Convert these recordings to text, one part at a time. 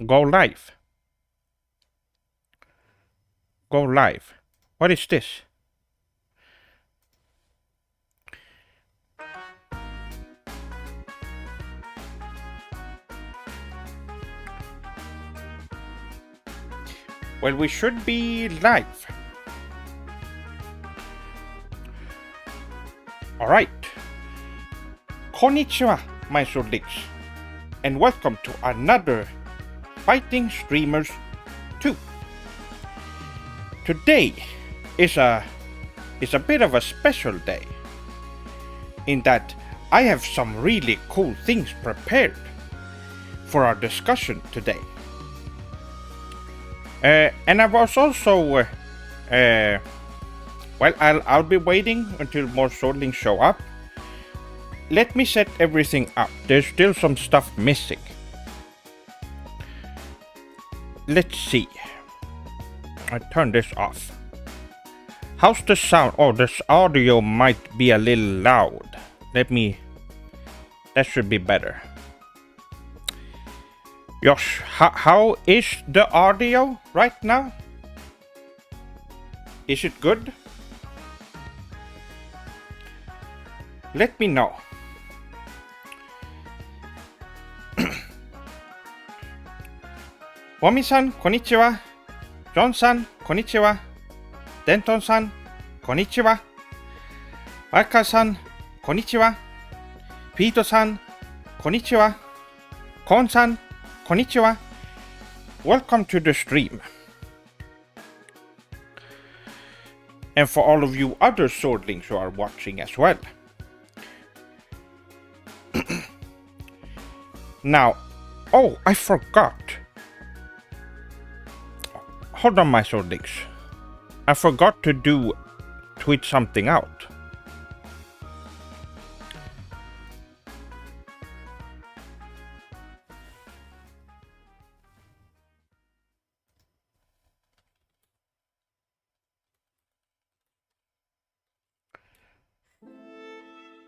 Go live. Go live. What is this? Well, we should be live. Alright. Konnichiwa, my Soldics. And welcome to another Fighting Streamers 2. Today is a bit of a special day, in that I have some really cool things prepared for our discussion today. And I was also, well, I'll be waiting until more Swordlings show up. Let me set everything up. There's still some stuff missing. Let's see. I turn this off. How's the sound? Oh, this audio might be a little loud. That should be better. Josh, how is the audio right now? Is it good? Let me know. Wami-san, konnichiwa. John-san, konnichiwa. Denton-san, konnichiwa. Baka-san, konnichiwa. Pito-san, konnichiwa. Kon-san, konnichiwa. Welcome to the stream. And for all of you other Swordlings who are watching as well. Now, oh, I forgot. Hold on, my Swordlings. I forgot to tweet something out.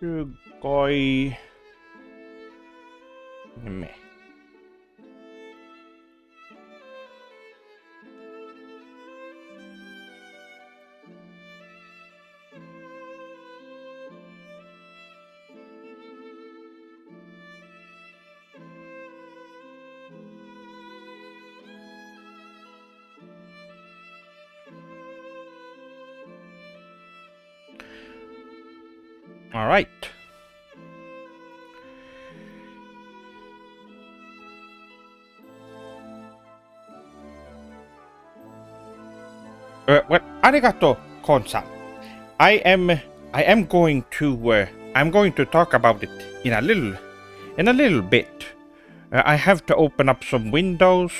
Sugoi. Me. All right. Well, arigato, Kon-san. I am going to talk about it in a little bit. I have to open up some windows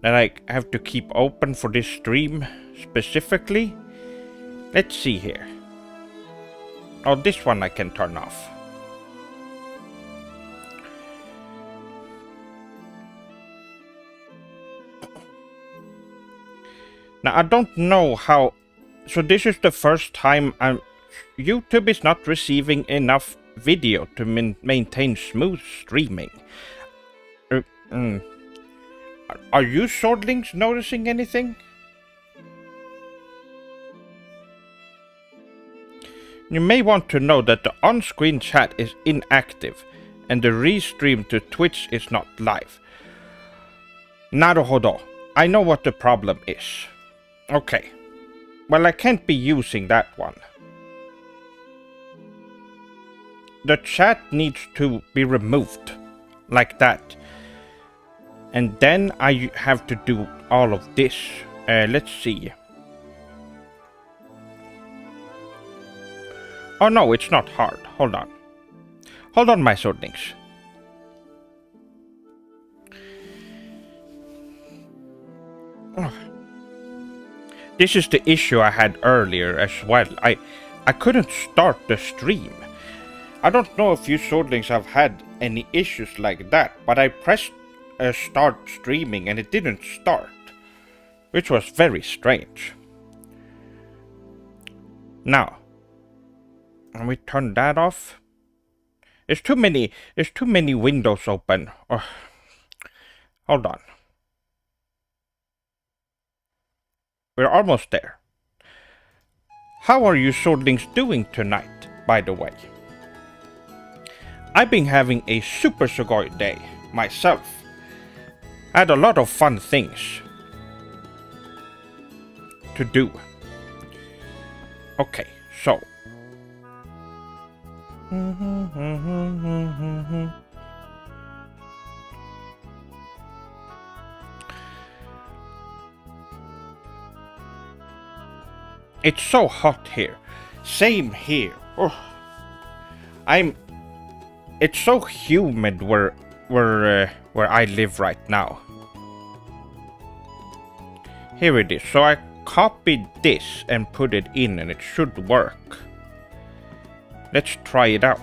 that I have to keep open for this stream specifically. Let's see here. Oh, this one I can turn off. Now, I don't know how... So this is the first time YouTube is not receiving enough video to maintain smooth streaming. Are you Swordlings noticing anything? You may want to know that the on-screen chat is inactive and the restream to Twitch is not live. Naruhodo. I know what the problem is. Okay. Well, I can't be using that one. The chat needs to be removed. Like that. And then I have to do all of this. Let's see. Oh no, it's not hard. Hold on. Hold on, my Swordlings. This is the issue I had earlier as well. I couldn't start the stream. I don't know if you Swordlings have had any issues like that, but I pressed start streaming and it didn't start, which was very strange. Now, and we turn that off. There's too many windows open. Oh, Hold on. We're almost there. How are you swordlings doing tonight, by the way? I've been having a Super Sugoi day myself. I had a lot of fun things to do. Okay, so. It's so hot here. Same here. Oh. It's so humid where I live right now. Here it is. So I copied this and put it in, and it should work. Let's try it out.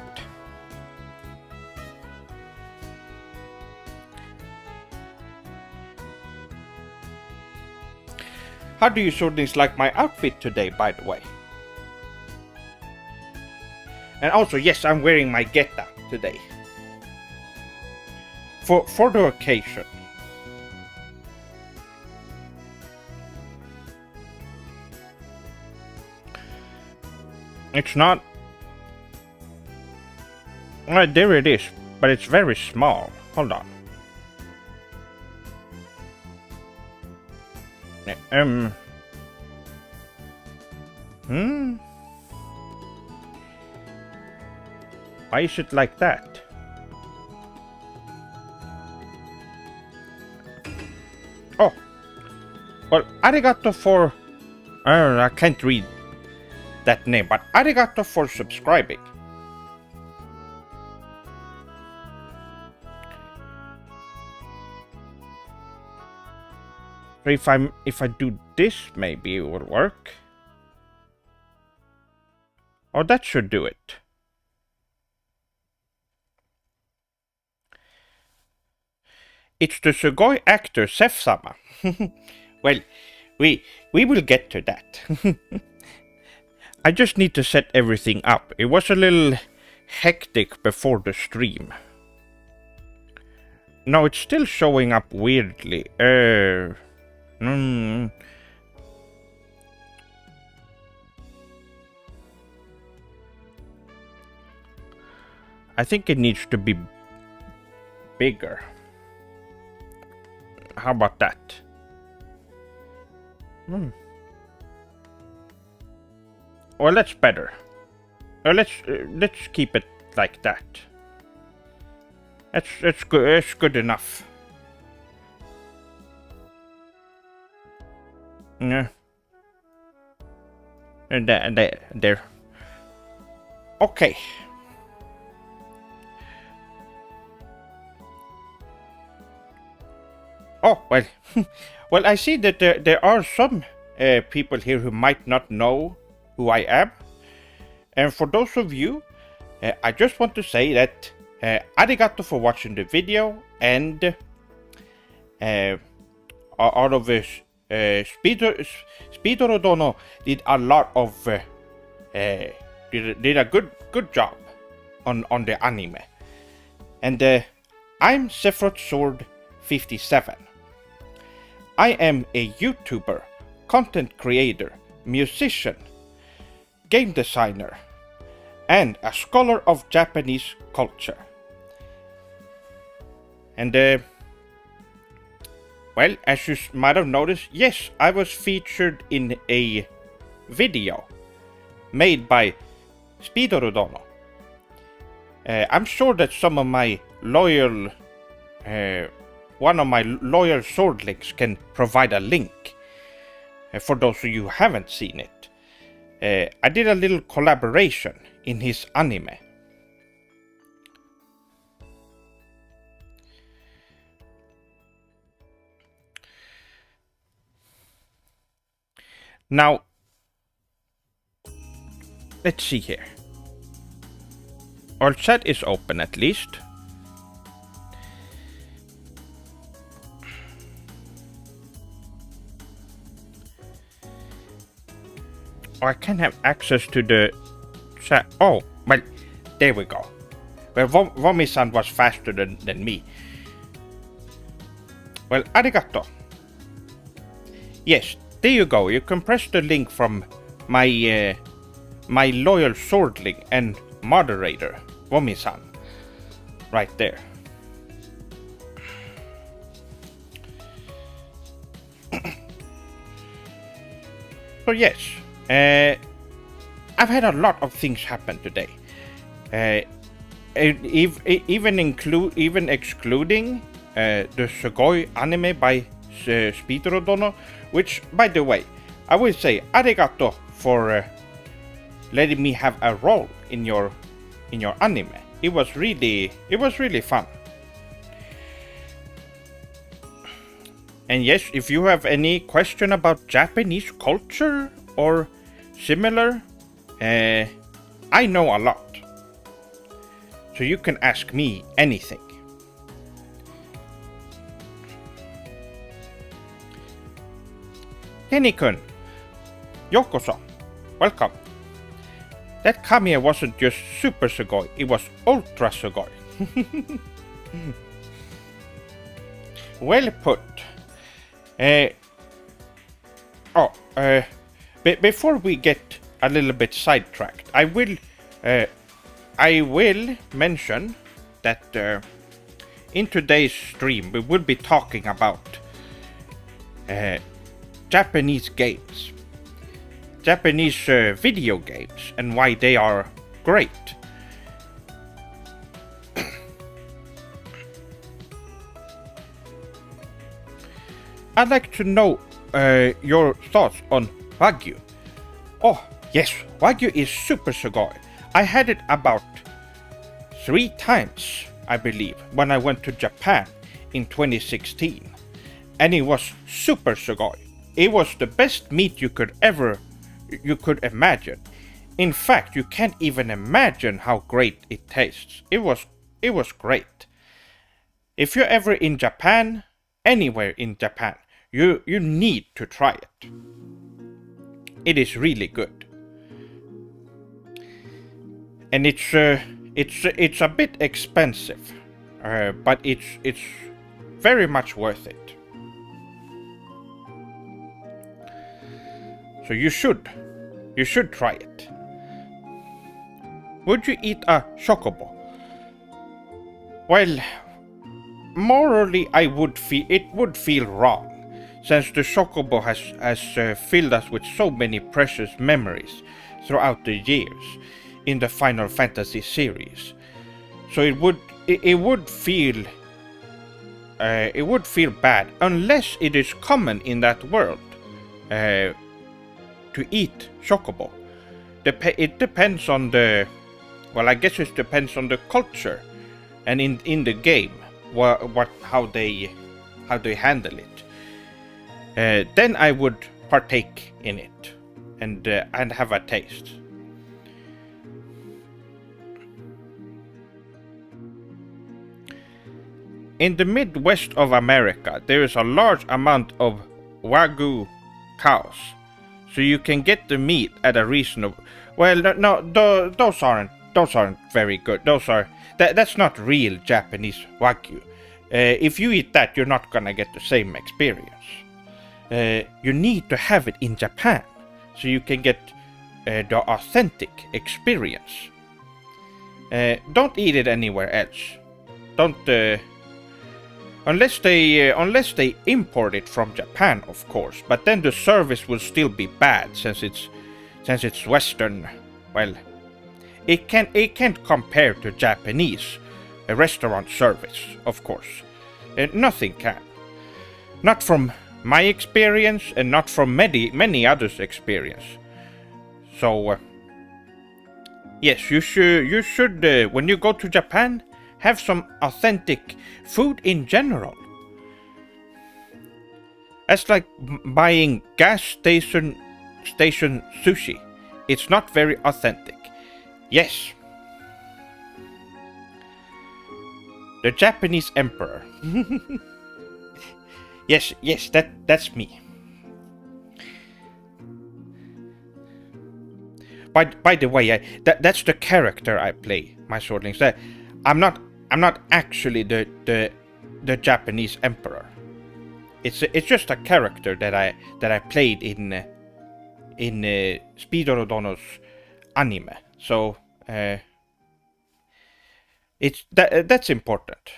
How do you swordlings like my outfit today, by the way? And also, yes, I'm wearing my geta today. For the occasion. It's not... there it is, but it's very small. Hold on. Why is it like that? Oh. Well, arigato for... I can't read that name, but arigato for subscribing. If I do this, maybe it will work. Oh, that should do it. It's the Sugoi actor Sef-sama. Well, we will get to that. I just need to set everything up. It was a little hectic before the stream. No, it's still showing up weirdly. I think it needs to be bigger. How about that? Well, that's better. Let's keep it like that. That's good. That's good enough. Yeah. And there. Okay. Oh, well. Well, I see that there are some people here who might not know who I am. And for those of you, I just want to say that arigato for watching the video, and out of this, Speedoro Dono did a lot of did a good job on the anime. And I'm Sephiroth Sword 57. I am a YouTuber, content creator, musician, game designer, and a scholar of Japanese culture. And well, as you might have noticed, yes, I was featured in a video made by Speedoro Dono. I'm sure that some of my loyal one of my loyal swordlings can provide a link for those of you who haven't seen it. I did a little collaboration in his anime. Now, let's see here. Our chat is open at least. Oh, I can have access to the chat. Oh, well, there we go. Well, Vomi-san was faster than me. Well, arigato. Yes, there you go. You can press the link from my my loyal swordling and moderator, Womi-san. Right there. So yes, I've had a lot of things happen today. Even excluding the Sugoi anime by Speedro Dono, which, by the way, I will say arigato for letting me have a role in your anime. It was really fun. And yes, if you have any question about Japanese culture or similar, I know a lot. So you can ask me anything. Kenny-kun, yokoso, welcome. That Kamiya wasn't just Super Sugoi, it was Ultra Sugoi. Well put. Before we get a little bit sidetracked, I will mention that in today's stream we will be talking about Japanese games, Japanese video games, and why they are great. I'd like to know your thoughts on Wagyu. Oh, yes, Wagyu is Super Sugoi. I had it about 3 times, I believe, when I went to Japan in 2016. And it was Super Sugoi. It was the best meat you could imagine. In fact, you can't even imagine how great it tastes. It was great. If you're ever in Japan, anywhere in Japan, you need to try it. It is really good. And it's a bit expensive, but it's very much worth it. So you should try it. Would you eat a chocobo? Well, morally, it would feel wrong, since the chocobo has filled us with so many precious memories throughout the years in the Final Fantasy series. So it would feel bad unless it is common in that world to eat chocobo. It depends on the, well, I guess it depends on the culture and in the game how they handle it. Then I would partake in it and have a taste. In the Midwest of America, there is a large amount of Wagyu cows, so you can get the meat at a reasonable. Well, no, those aren't very good. That's not real Japanese Wagyu. If you eat that, you're not gonna get the same experience. You need to have it in Japan, so you can get the authentic experience. Don't eat it anywhere else. Don't. Unless they import it from Japan, of course, but then the service will still be bad since it's Western. Well, it can't compare to Japanese restaurant service, of course. Nothing can. Not from my experience, and not from many others' experience. So yes, you should when you go to Japan, have some authentic food in general. That's like buying gas station sushi. It's not very authentic. Yes. The Japanese emperor. Yes, that's me. By the way, that's the character I play, my swordlings. I'm not actually the Japanese emperor. It's just a character that I played in Speedorodono's anime. So that's important.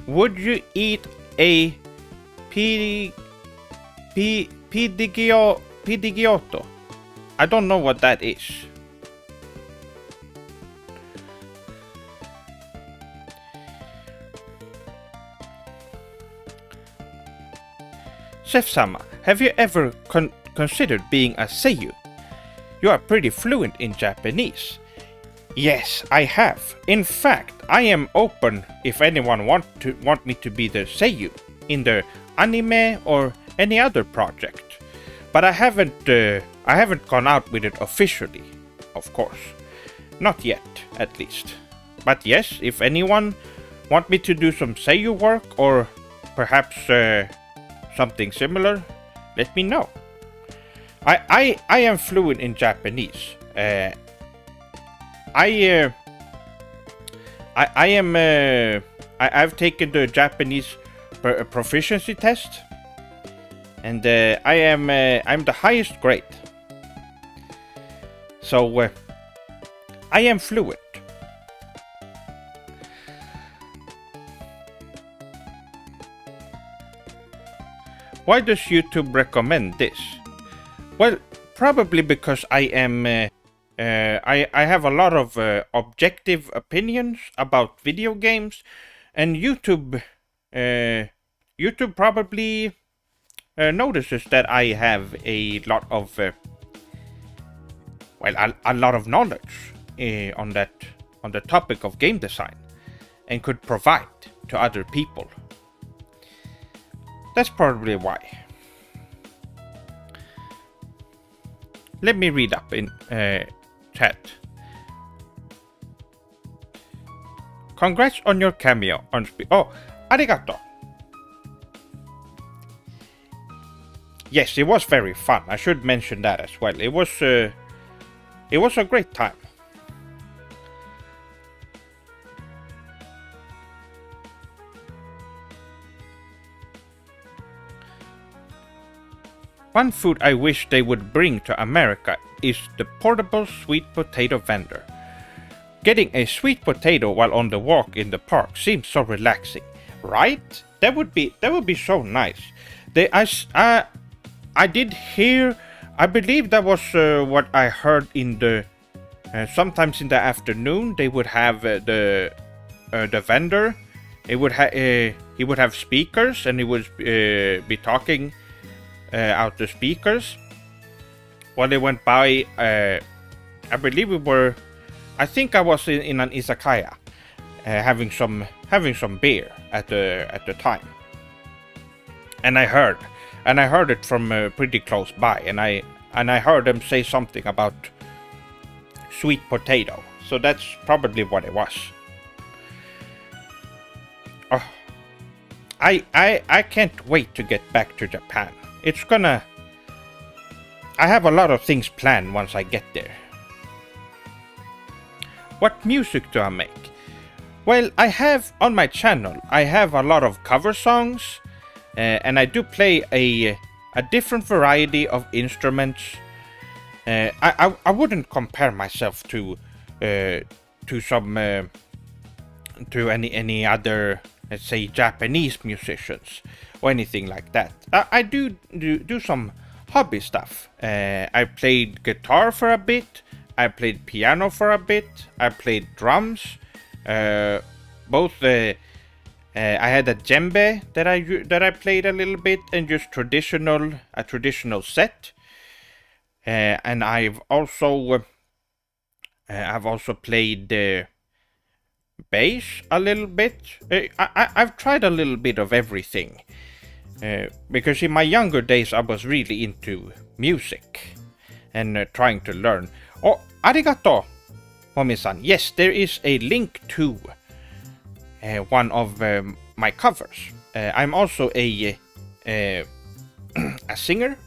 Would you eat a pidigioto? I don't know what that is. Chef-sama, have you ever considered being a seiyuu? You are pretty fluent in Japanese. Yes, I have. In fact, I am open if anyone want me to be the seiyuu in the anime or any other project. But I haven't gone out with it officially, of course. Not yet, at least. But yes, if anyone want me to do some seiyuu work or perhaps something similar, let me know. I am fluent in Japanese. I've taken the Japanese proficiency test, and I'm the highest grade. So I am fluent. Why does YouTube recommend this? Well, probably because I am. I have a lot of objective opinions about video games, and YouTube probably notices that I have a lot of a lot of knowledge on the topic of game design, and could provide to other people. That's probably why. Let me read up in chat. Congrats on your cameo on Oh, arigato. Yes, it was very fun. I should mention that as well. It was a great time. One food I wish they would bring to America is the portable sweet potato vendor. Getting a sweet potato while on the walk in the park seems so relaxing, right? That would be so nice. I did hear. I believe that was what I heard in the. Sometimes in the afternoon they would have the vendor. He would have speakers, and he would be talking out the speakers while they went by. I believe I think I was in an izakaya, having some beer at the time, and I heard it from pretty close by, and I heard them say something about sweet potato, so that's probably what it was. Oh, I can't wait to get back to Japan. I have a lot of things planned once I get there. What music do I make? Well, I have on my channel, I have a lot of cover songs, and I do play a different variety of instruments. I wouldn't compare myself to any other, let's say, Japanese musicians or anything like that. I do some hobby stuff. I played guitar for a bit. I played piano for a bit. I played drums. Both I had a djembe that I played a little bit, and just a traditional set. And I've also played bass a little bit. I've tried a little bit of everything, because in my younger days I was really into music and trying to learn. Oh, arigato, Momi-san. Yes, there is a link to one of my covers. I'm also a singer,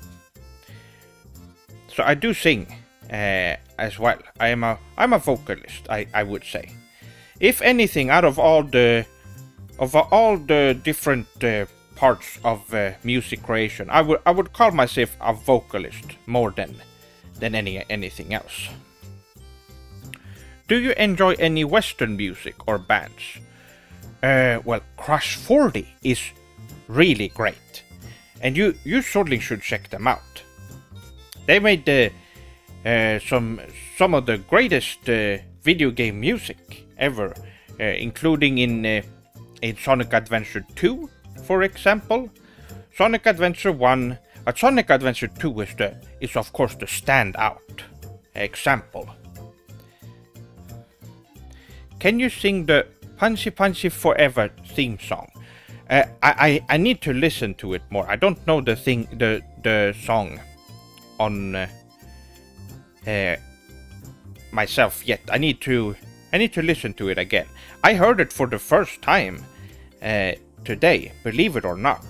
so I do sing. I as well. I'm a vocalist, I would say. If anything, out of all the different parts of music creation, I would call myself a vocalist more than anything else. Do you enjoy any Western music or bands? Well, Crush 40 is really great, and you certainly should check them out. They made some of the greatest video game music ever, including in Sonic Adventure 2, for example. Sonic Adventure 1, Sonic Adventure 2 is of course the standout example. Can you sing the Punchy Punchy Forever theme song? I need to listen to it more. I don't know the song on myself yet. I need to listen to it again. I heard it for the first time today, believe it or not.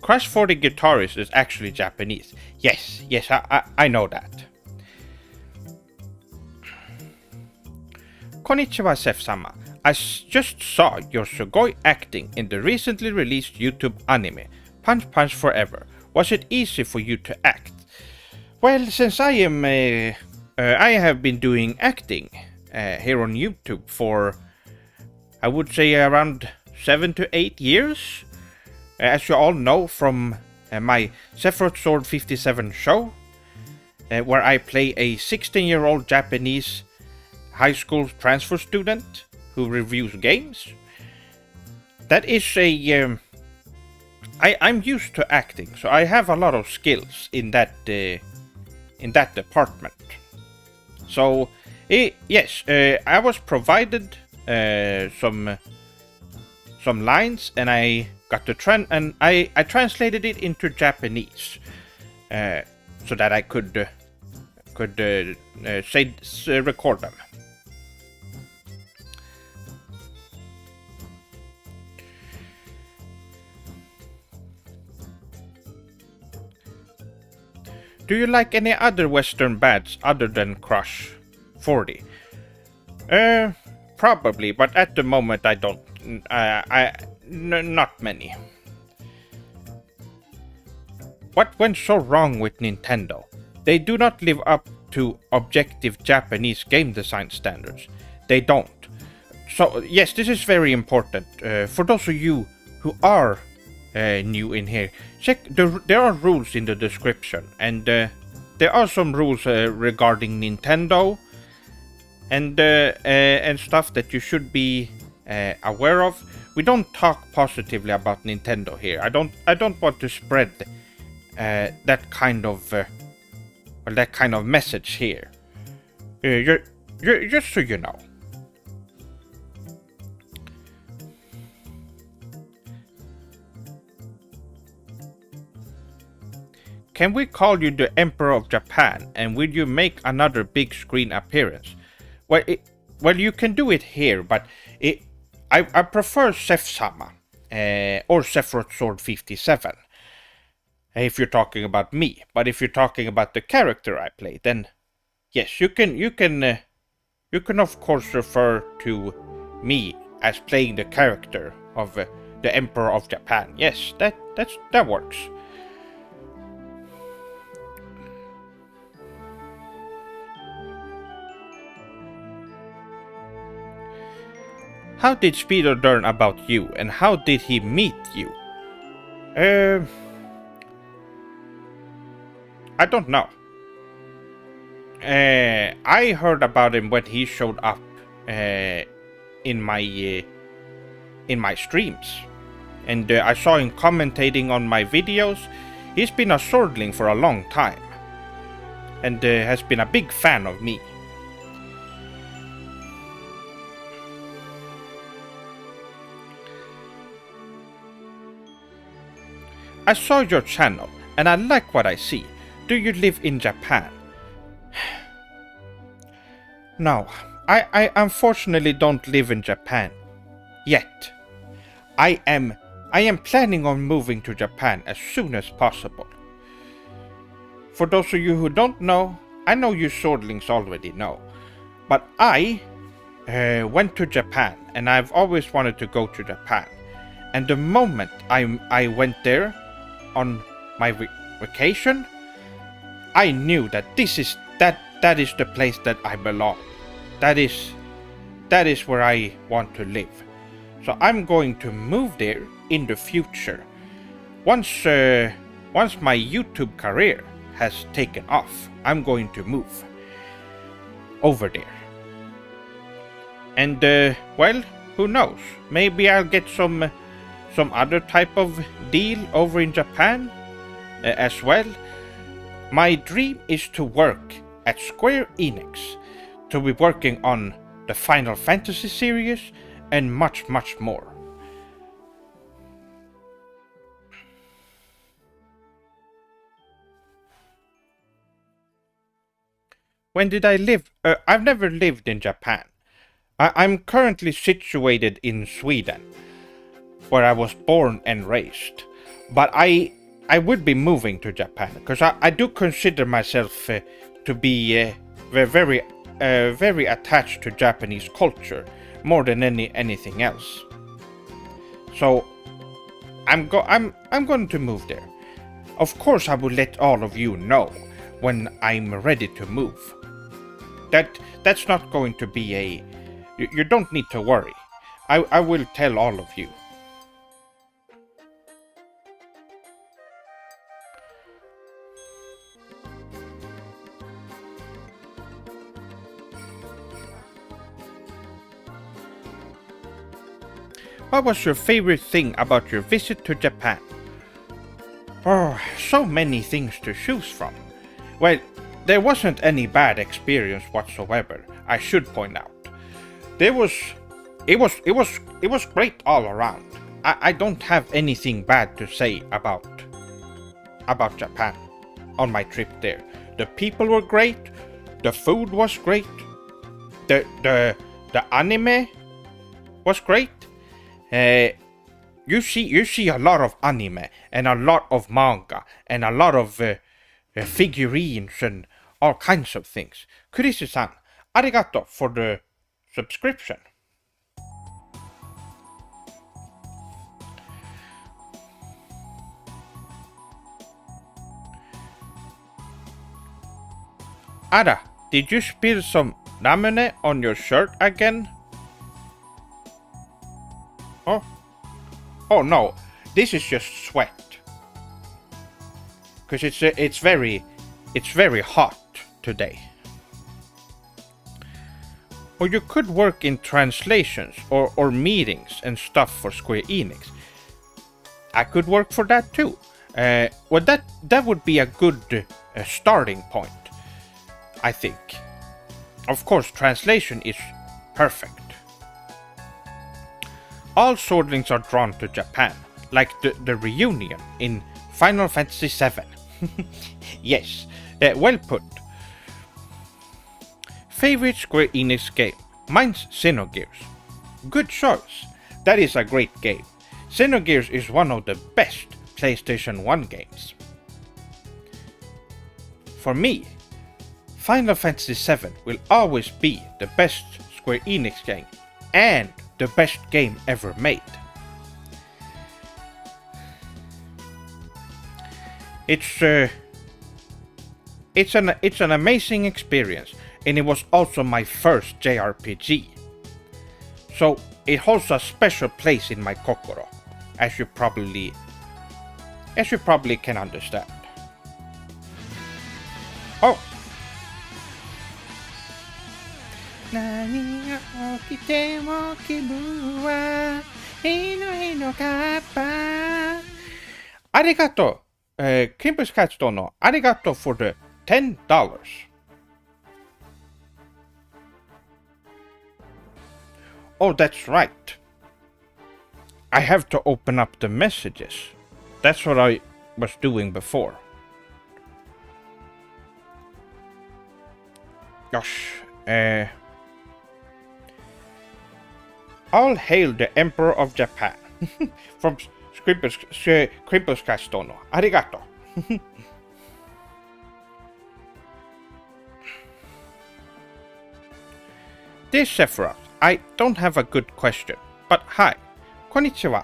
Crush 40 Guitarist is actually Japanese. Yes, I know that. Konnichiwa, Sef-sama. I just saw your Sugoi acting in the recently released YouTube anime, Punch Punch Forever. Was it easy for you to act? Well, since I have been doing acting here on YouTube for, I would say, around 7 to 8 years. As you all know from my Sephiroth Sword 57 show, where I play a 16-year-old Japanese high school transfer student who reviews games. That is I'm used to acting, so I have a lot of skills in that department. So yes, I was provided some lines, and I got to I translated it into Japanese, so that I could record them. Do you like any other Western bands other than Crush 40? Probably, but at the moment I don't. Not many. What went so wrong with Nintendo? They do not live up to objective Japanese game design standards. They don't. So yes, this is very important. For those of you who are new in here, check. There are rules in the description, and there are some rules regarding Nintendo and stuff that you should be aware of. We don't talk positively about Nintendo here. I don't want to spread that kind of message here. Just so you know. Can we call you the Emperor of Japan, and will you make another big screen appearance? Well, you can do it here, but I prefer Sef-sama or Sephiroth Sword 57. If you're talking about me, but if you're talking about the character I play, then yes, you can of course refer to me as playing the character of the Emperor of Japan. Yes, that works. How did Speedo learn about you, and how did he meet you? I don't know. I heard about him when he showed up in my streams, and I saw him commentating on my videos. He's been a swordling for a long time, and has been a big fan of me. I saw your channel, and I like what I see. Do you live in Japan? No, I unfortunately don't live in Japan yet. I am planning on moving to Japan as soon as possible. For those of you who don't know, I know you swordlings already know, but I went to Japan, and I've always wanted to go to Japan. And the moment I went there on my vacation, I knew that that is the place that I belong. That is where I want to live. So I'm going to move there in the future. Once my YouTube career has taken off, I'm going to move over there. And well, who knows? Maybe I'll get some other type of deal over in Japan as well. My dream is to work at Square Enix, to be working on the Final Fantasy series and much more. When did I live? I've never lived in Japan. I'm currently situated in Sweden, where I was born and raised. But I would be moving to Japan, because I do consider myself to be very attached to Japanese culture, more than anything else. So I'm going to move there. Of course, I will let all of you know when I'm ready to move. That's not going to be a... You don't need to worry. I will tell all of you. What was your favorite thing about your visit to Japan? Oh, so many things to choose from. Well, there wasn't any bad experience whatsoever, I should point out. It was great all around. I don't have anything bad to say about Japan on my trip there. The people were great, the food was great, the anime was great. You see a lot of anime and a lot of manga and a lot of figurines and all kinds of things. Kurisu-san, arigato for the subscription. Ada, did you spill some ramen on your shirt again? Oh no, this is just sweat. Because it's very hot today. Or you could work in translations or meetings and stuff for Square Enix. I could work for that too. Well, that would be a good starting point, I think. Of course, translation is perfect. All swordlings are drawn to Japan, like the reunion in Final Fantasy VII. Yes, well put. Favorite Square Enix game? Mine's Xenogears. Good choice. That is a great game. Xenogears is one of the best PlayStation 1 games. For me, Final Fantasy VII will always be the best Square Enix game and the best game ever made. It's an amazing experience, and it was also my first JRPG. So it holds a special place in my kokoro, as you probably can understand. Oh. Arigato, Kimpus Katsutono, arigato for the $10. Oh, that's right. I have to open up the messages. That's what I was doing before. Gosh, All hail the Emperor of Japan. From Crimpus Castono. Arigato. Dear Sephiroth, I don't have a good question, but hi. Konnichiwa.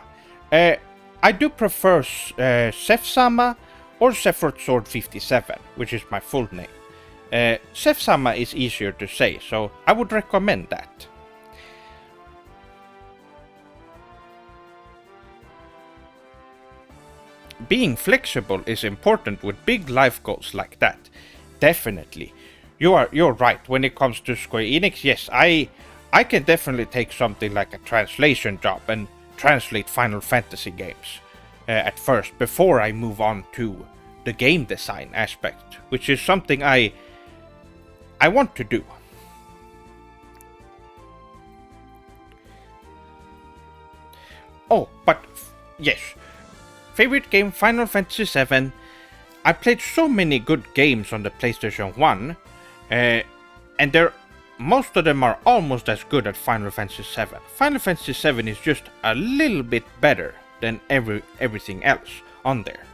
I do prefer Seph-sama or Sephiroth Sword 57, which is my full name. Seph-sama is easier to say, so I would recommend that. Being flexible is important with big life goals like that. Definitely. You're right. When it comes to Square Enix, yes, I can definitely take something like a translation job and translate Final Fantasy games at first before I move on to the game design aspect, which is something I want to do. Oh, but yes. Favorite game Final Fantasy VII. I played so many good games on the PlayStation 1, and most of them are almost as good as Final Fantasy VII. Final Fantasy VII is just a little bit better than everything else on there.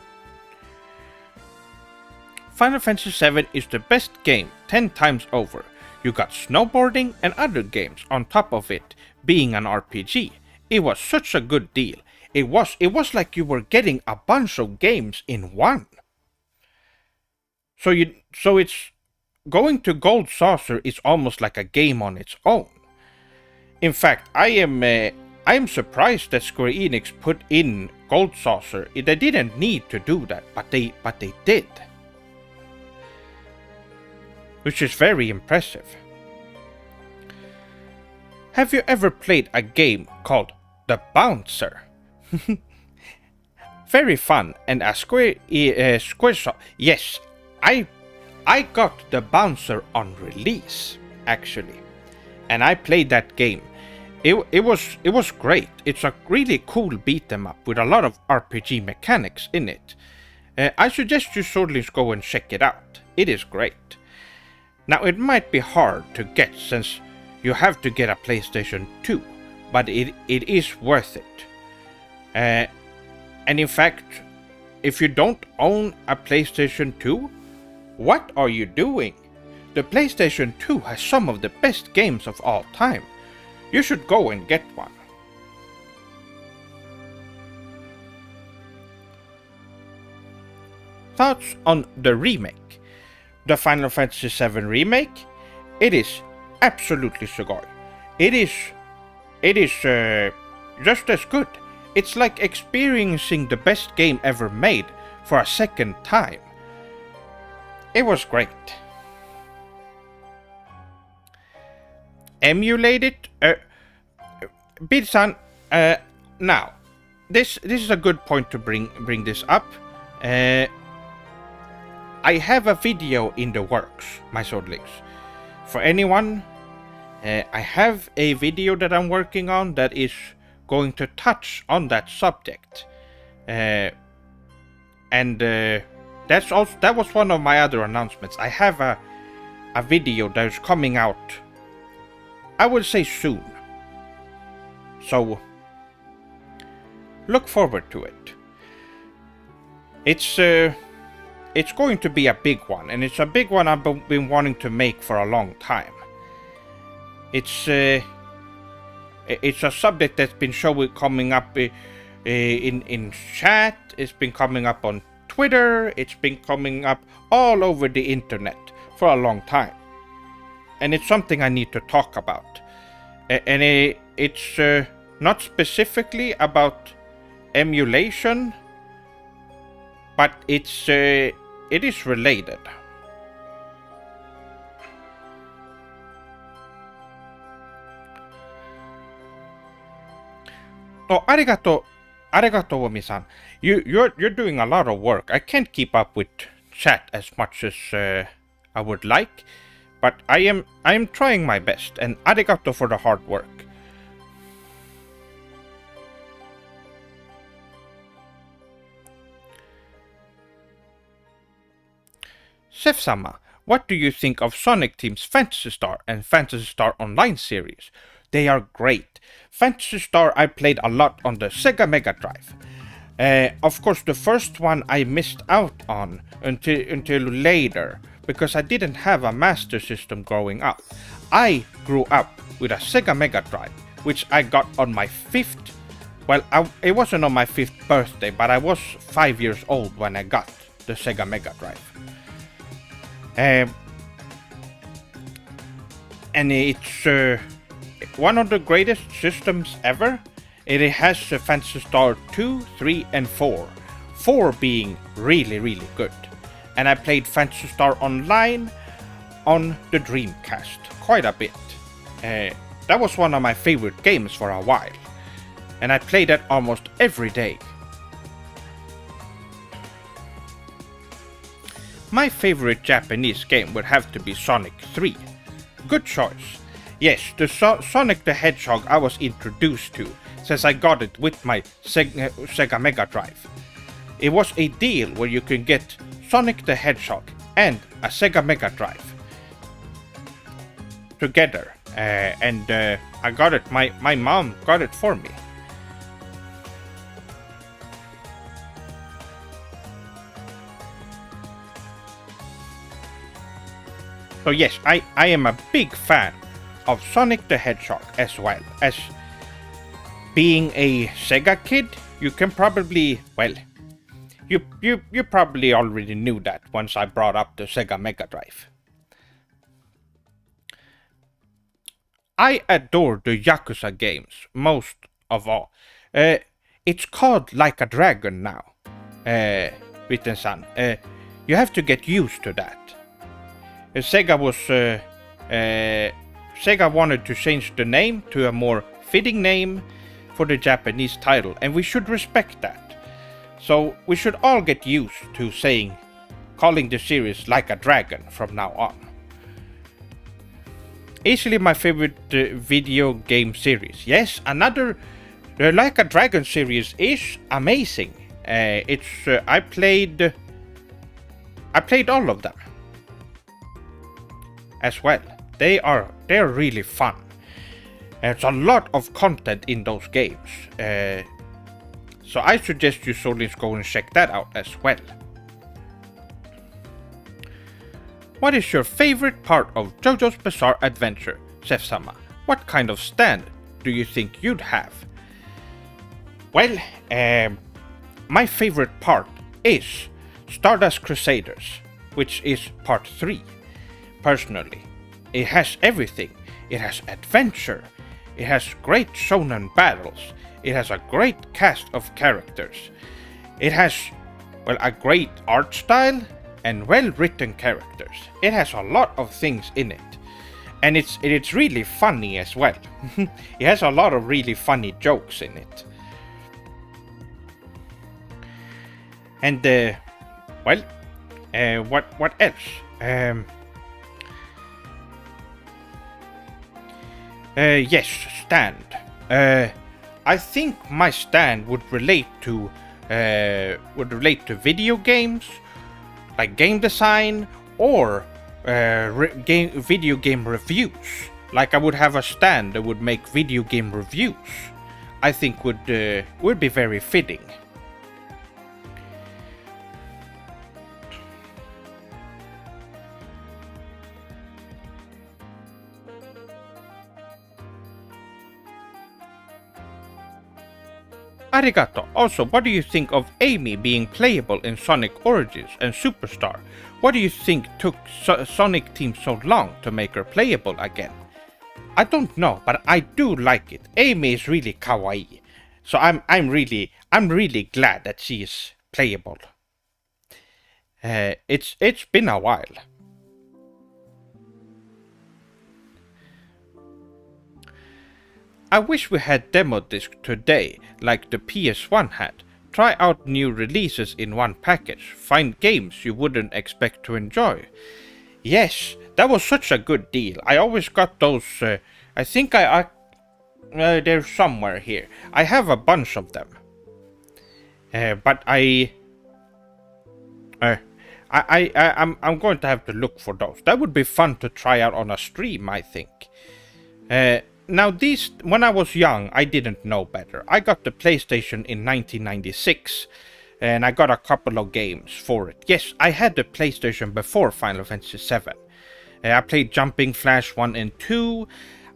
Final Fantasy VII is the best game 10 times over. You got snowboarding and other games on top of it being an RPG. It was such a good deal. It was like you were getting a bunch of games in one. So it's going to Gold Saucer is almost like a game on its own. In fact, I am surprised that Square Enix put in Gold Saucer. They didn't need to do that, but they did. Which is very impressive. Have you ever played a game called The Bouncer? Very fun, and a Squaresoft. Yes, I got The Bouncer on release, actually, and I played that game. It was great. It's a really cool beat 'em up with a lot of RPG mechanics in it. I suggest you certainly go and check it out. It is great. Now it might be hard to get since you have to get a PlayStation 2, but it is worth it. And in fact, if you don't own a PlayStation 2, what are you doing? The PlayStation 2 has some of the best games of all time. You should go and get one. Thoughts on the remake? The Final Fantasy VII remake? It is absolutely sugoi. It is just as good. It's like experiencing the best game ever made for a second time. It was great. Emulate it? Bidsan, now, this is a good point to bring this up. I have a video in the works, my swordlings. For anyone, I have a video that I'm working on that is going to touch on that subject. That was one of my other announcements. I have a video that is coming out, I will say soon. So look forward to it. It's going to be a big one, and it's a big one I've been wanting to make for a long time. It's a subject that's been coming up in chat. It's been coming up on Twitter. It's been coming up all over the internet for a long time, and it's something I need to talk about. And it's not specifically about emulation, but it is related. Oh, arigato, Omi-san. You're doing a lot of work. I can't keep up with chat as much as I would like, but I am trying my best. And arigato for the hard work. Seph-sama, what do you think of Sonic Team's Phantasy Star and Phantasy Star Online series? They are great. Phantasy Star I played a lot on the Sega Mega Drive. Of course, the first one I missed out on until later because I didn't have a Master System growing up. I grew up with a Sega Mega Drive, which I got on my fifth. Well, it wasn't on my 5th birthday, but I was 5 years old when I got the Sega Mega Drive. And it's one of the greatest systems ever. It has Phantasy Star 2, 3, and 4. 4 being really, really good. And I played Phantasy Star Online on the Dreamcast quite a bit. That was one of my favorite games for a while. And I played it almost every day. My favorite Japanese game would have to be Sonic 3. Good choice. Yes, the Sonic the Hedgehog I was introduced to, since I got it with my Sega Mega Drive. It was a deal where you can get Sonic the Hedgehog and a Sega Mega Drive together. And I got it, my mom got it for me. So yes, I am a big fan of Sonic the Hedgehog as well. As being a Sega kid, you can probably, well, you probably already knew that once I brought up the Sega Mega Drive. I adore the Yakuza games most of all. It's called Like a Dragon now, Witten-san. You have to get used to that. Sega wanted to change the name to a more fitting name for the Japanese title, and we should respect that. So we should all get used to calling the series Like a Dragon from now on. Easily my favorite video game series. Yes, the Like a Dragon series is amazing. I played all of them as well. They're really fun. There's a lot of content in those games. So I suggest you solely go and check that out as well. What is your favorite part of JoJo's Bizarre Adventure, Sef-sama? What kind of stand do you think you'd have? Well, my favorite part is Stardust Crusaders, which is part 3. Personally, it has everything. It has adventure, it has great shonen battles, it has a great cast of characters, it has, well, a great art style and well-written characters. It has a lot of things in it, and it's really funny as well. It has a lot of really funny jokes in it. And what else? Yes, stand. I think my stand would relate to video games, like game design, or video game reviews. Like I would have a stand that would make video game reviews. I think would be very fitting. Arigato. Also, what do you think of Amy being playable in Sonic Origins and Superstar? What do you think took Sonic Team so long to make her playable again? I don't know, but I do like it. Amy is really kawaii, so I'm really glad that she is playable. It's been a while. I wish we had demo disc today, like the PS1 had. Try out new releases in one package. Find games you wouldn't expect to enjoy. Yes, that was such a good deal. I always got those. I think they're somewhere here. I have a bunch of them. But I'm going to have to look for those. That would be fun to try out on a stream, I think. Now these, when I was young, I didn't know better. I got the PlayStation in 1996, and I got a couple of games for it. Yes, I had the PlayStation before Final Fantasy VII. I played Jumping Flash 1 and 2.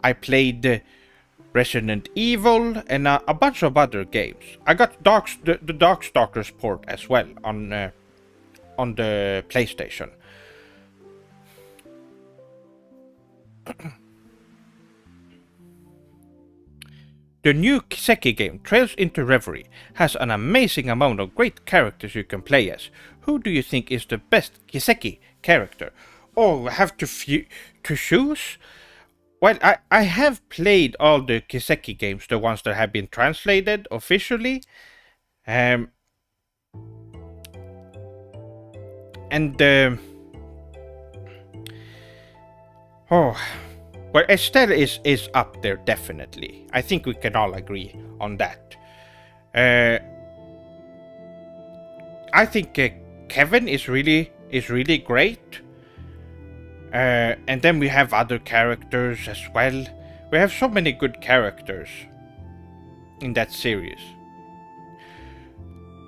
I played Resident Evil and a bunch of other games. I got the Darkstalkers port as well on the PlayStation. The new Kiseki game, Trails into Reverie, has an amazing amount of great characters you can play as. Who do you think is the best Kiseki character? Oh, I have to choose? Well, I have played all the Kiseki games, the ones that have been translated officially. Well, Estelle is up there, definitely. I think we can all agree on that. I think Kevin is really great. And then we have other characters as well. We have so many good characters in that series.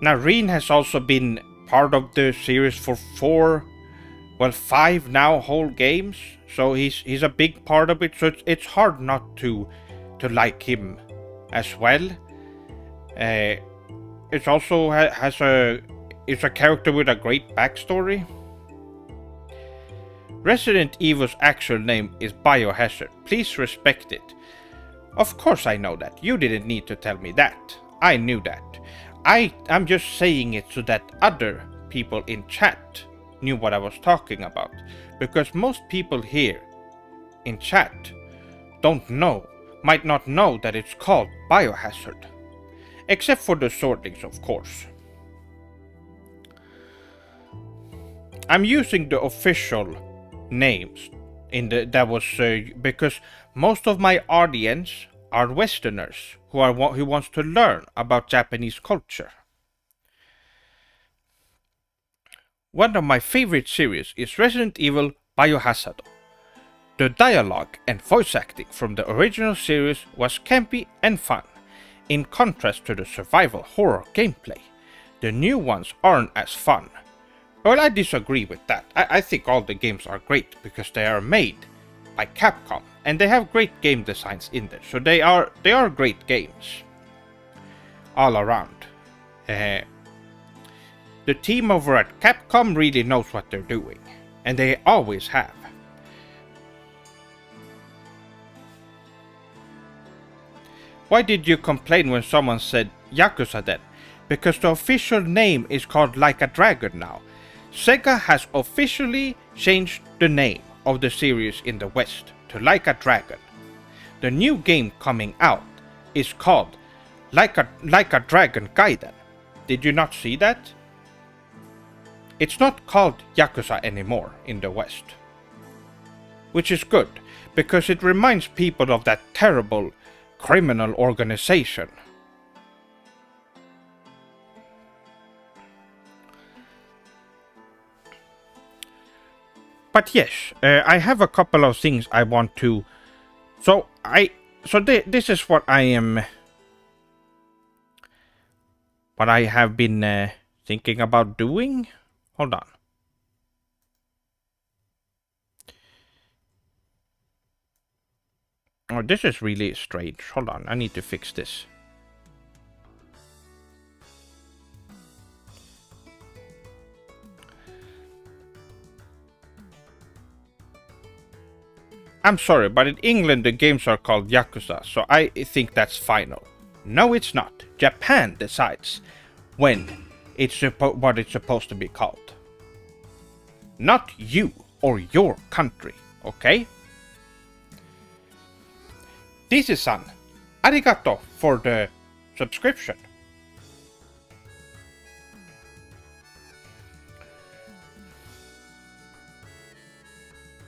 Now, Reen has also been part of the series for 5 now whole games. So he's a big part of it. So it's hard not to like him as well. It also it's a character with a great backstory. Resident Evil's actual name is Biohazard. Please respect it. Of course I know that. You didn't need to tell me that. I knew that. I'm just saying it so that other people in chat knew what I was talking about. Because most people here in chat might not know that it's called Biohazard. Except for the Swordlings, of course. I'm using the official names because most of my audience are Westerners who wants to learn about Japanese culture. One of my favorite series is Resident Evil Biohazard. The dialogue and voice acting from the original series was campy and fun, in contrast to the survival horror gameplay. The new ones aren't as fun. Well, I disagree with that. I think all the games are great because they are made by Capcom and they have great game designs in there. So they are great games all around. The team over at Capcom really knows what they're doing, and they always have. Why did you complain when someone said Yakuza then? Because the official name is called Like a Dragon now. Sega has officially changed the name of the series in the West to Like a Dragon. The new game coming out is called Like a Dragon Gaiden. Did you not see that? It's not called Yakuza anymore in the West. Which is good, because it reminds people of that terrible criminal organization. But yes, I have a couple of things I want to... This is what I am... What I have been thinking about doing. Hold on. Oh, this is really strange. Hold on, I need to fix this. I'm sorry, but in England the games are called Yakuza, so I think that's final. No, it's not. Japan decides when what it's supposed to be called. Not you or your country, okay? This is san. Arigato for the subscription.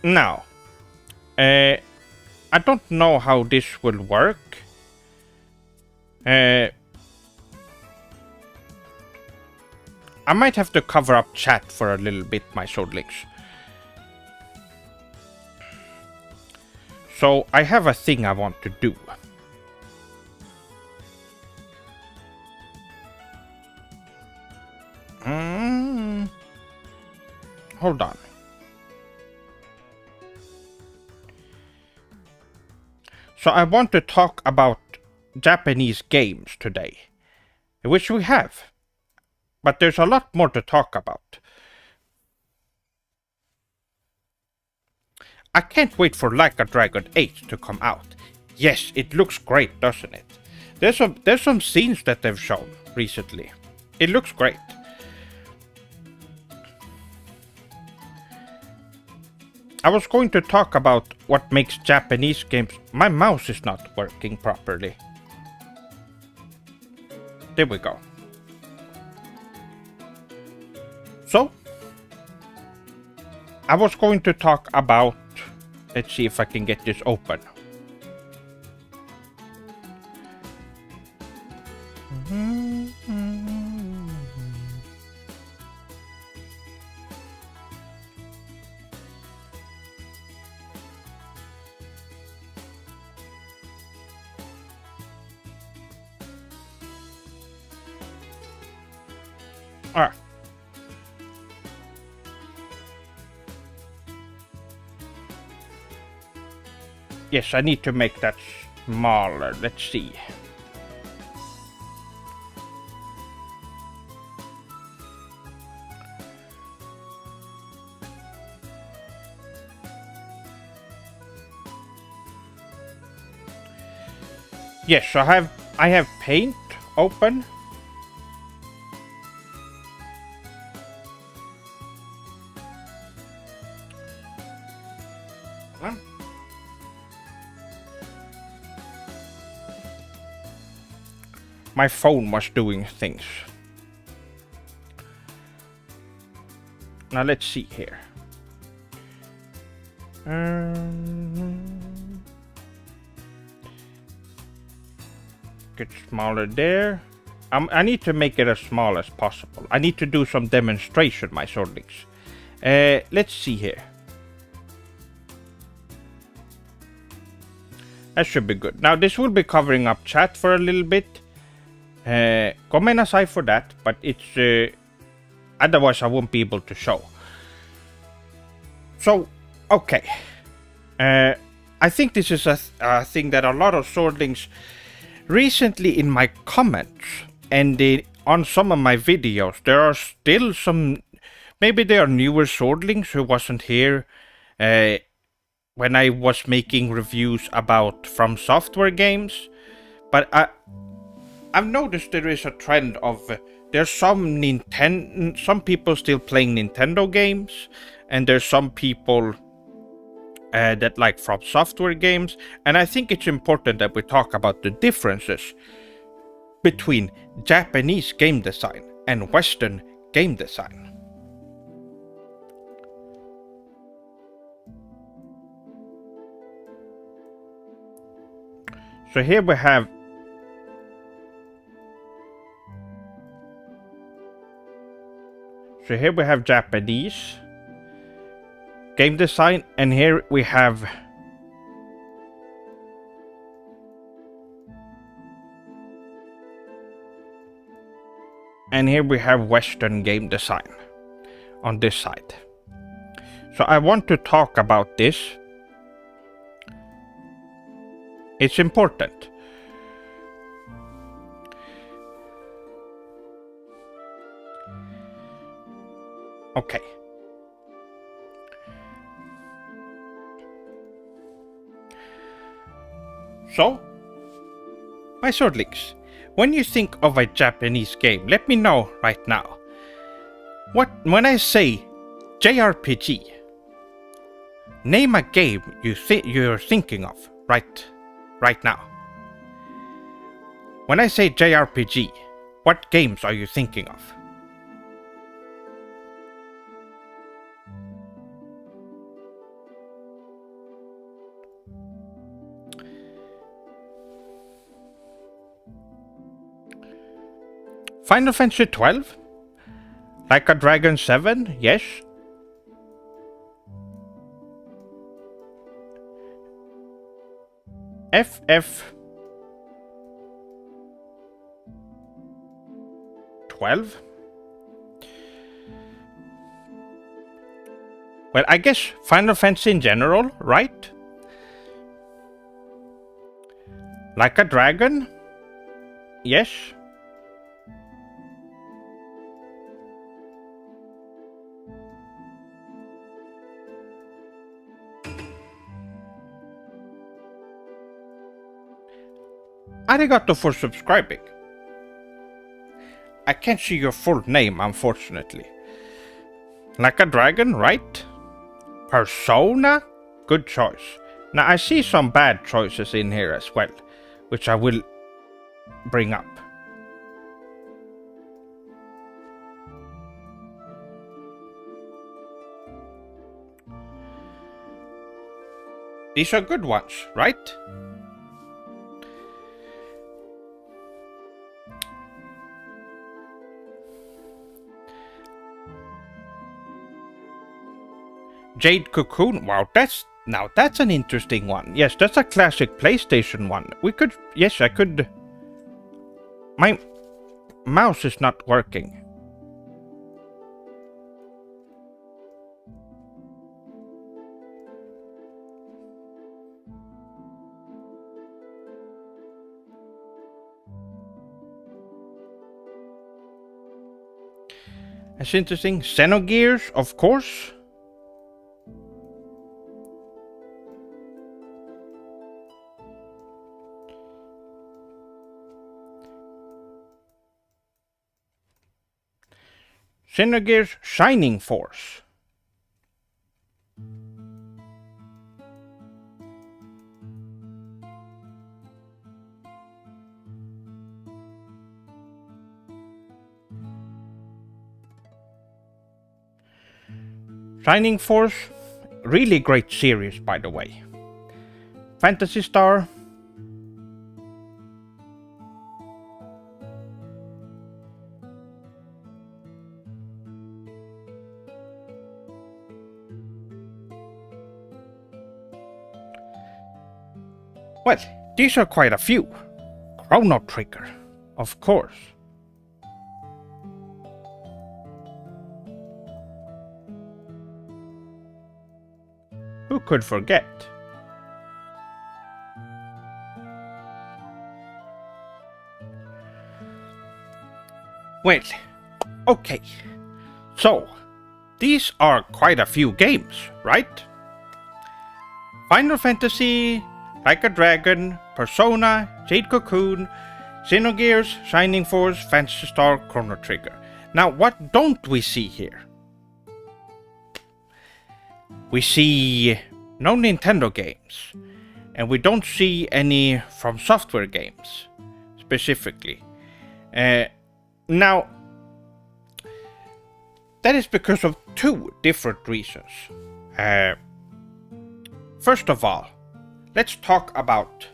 Now, I don't know how this will work. I might have to cover up chat for a little bit, my swordlings. So I have a thing I want to do. Hold on. So I want to talk about Japanese games today, which we have. But there's a lot more to talk about. I can't wait for Like a Dragon 8 to come out. Yes, it looks great, doesn't it? There's some scenes that they've shown recently. It looks great. I was going to talk about what makes Japanese games... My mouse is not working properly. There we go. So, I was going to talk about... Let's see if I can get this open. Alright. Yes, I need to make that smaller. Let's see. Yes, so I have Paint open. My phone was doing things. Now let's see here. Get smaller there. I need to make it as small as possible. I need to do some demonstration, my swordlings. Let's see here. That should be good. Now this will be covering up chat for a little bit. Comment aside for that, but it's otherwise I won't be able to show. So, okay. I think this is a thing that a lot of swordlings recently in my comments and on some of my videos, there are still some, maybe they are newer swordlings who wasn't here when I was making reviews about From Software games, but I've noticed there is a trend of there's some people still playing Nintendo games, and there's some people that like From Software games, and I think it's important that we talk about the differences between Japanese game design and Western game design. So here we have Japanese game design, and here we have Western game design on this side. So I want to talk about this. It's important. Okay. So, my swordlings, when you think of a Japanese game, let me know right now. When I say JRPG, name a game you're thinking of right now. When I say JRPG, what games are you thinking of? Final Fantasy 12? Like a Dragon 7? Yes. FF 12. Well, I guess Final Fantasy in general, right? Like a dragon? Yes. Arigato for subscribing. I can't see your full name, unfortunately. Like a dragon, right? Persona? Good choice. Now, I see some bad choices in here as well, which I will bring up. These are good ones, right? Jade Cocoon, wow, that's an interesting one. Yes, that's a classic PlayStation one. I could. My mouse is not working. That's interesting. Xenogears, of course. Xenogears Shining Force. Shining Force, really great series, by the way. Phantasy Star. Well, these are quite a few. Chrono Trigger, of course. Who could forget? Well, okay. So, these are quite a few games, right? Final Fantasy, Like a Dragon, Persona, Jade Cocoon, Xenogears, Shining Force, Phantasy Star, Chrono Trigger. Now, what don't we see here? We see no Nintendo games, and we don't see any From Software games, specifically. Now, that is because of two different reasons. First of all, let's talk about...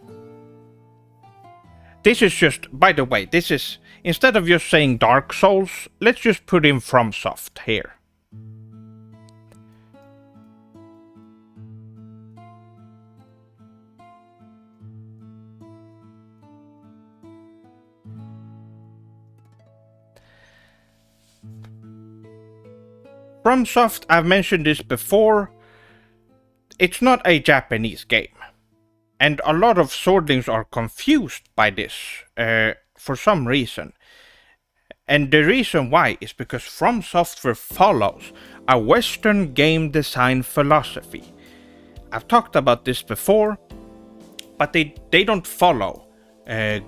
This is just, by the way, this is, instead of just saying Dark Souls, let's just put in FromSoft here. FromSoft, I've mentioned this before, it's not a Japanese game. And a lot of swordlings are confused by this for some reason. And the reason why is because From Software follows a Western game design philosophy. I've talked about this before, but they don't follow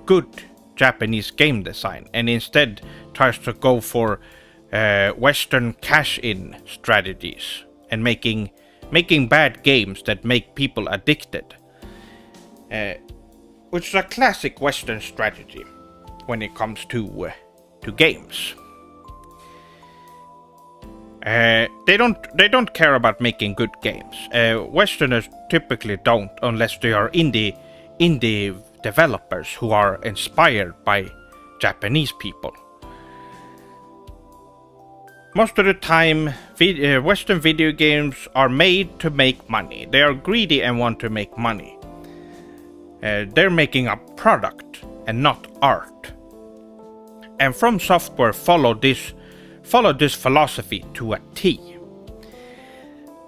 good Japanese game design, and instead tries to go for Western cash-in strategies and making bad games that make people addicted. Which is a classic Western strategy when it comes to games. They don't care about making good games. Westerners typically don't, unless they are indie developers who are inspired by Japanese people. Most of the time, Western video games are made to make money. They are greedy and want to make money. they're making a product and not art. And From Software followed this philosophy to a T.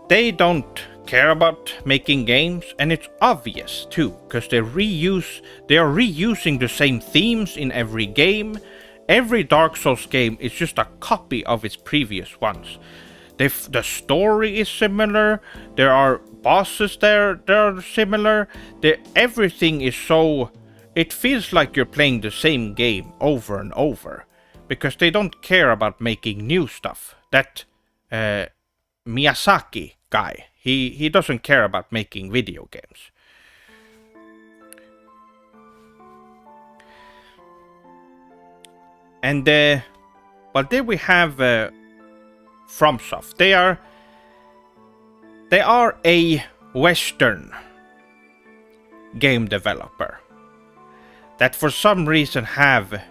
They don't care about making games, and it's obvious too, because they are reusing the same themes in every game. Every Dark Souls game is just a copy of its previous ones. The story is similar, there are bosses there that are similar, everything is so... It feels like you're playing the same game over and over, because they don't care about making new stuff. That Miyazaki guy, he doesn't care about making video games. And well, there we have FromSoft. They are a Western game developer that for some reason have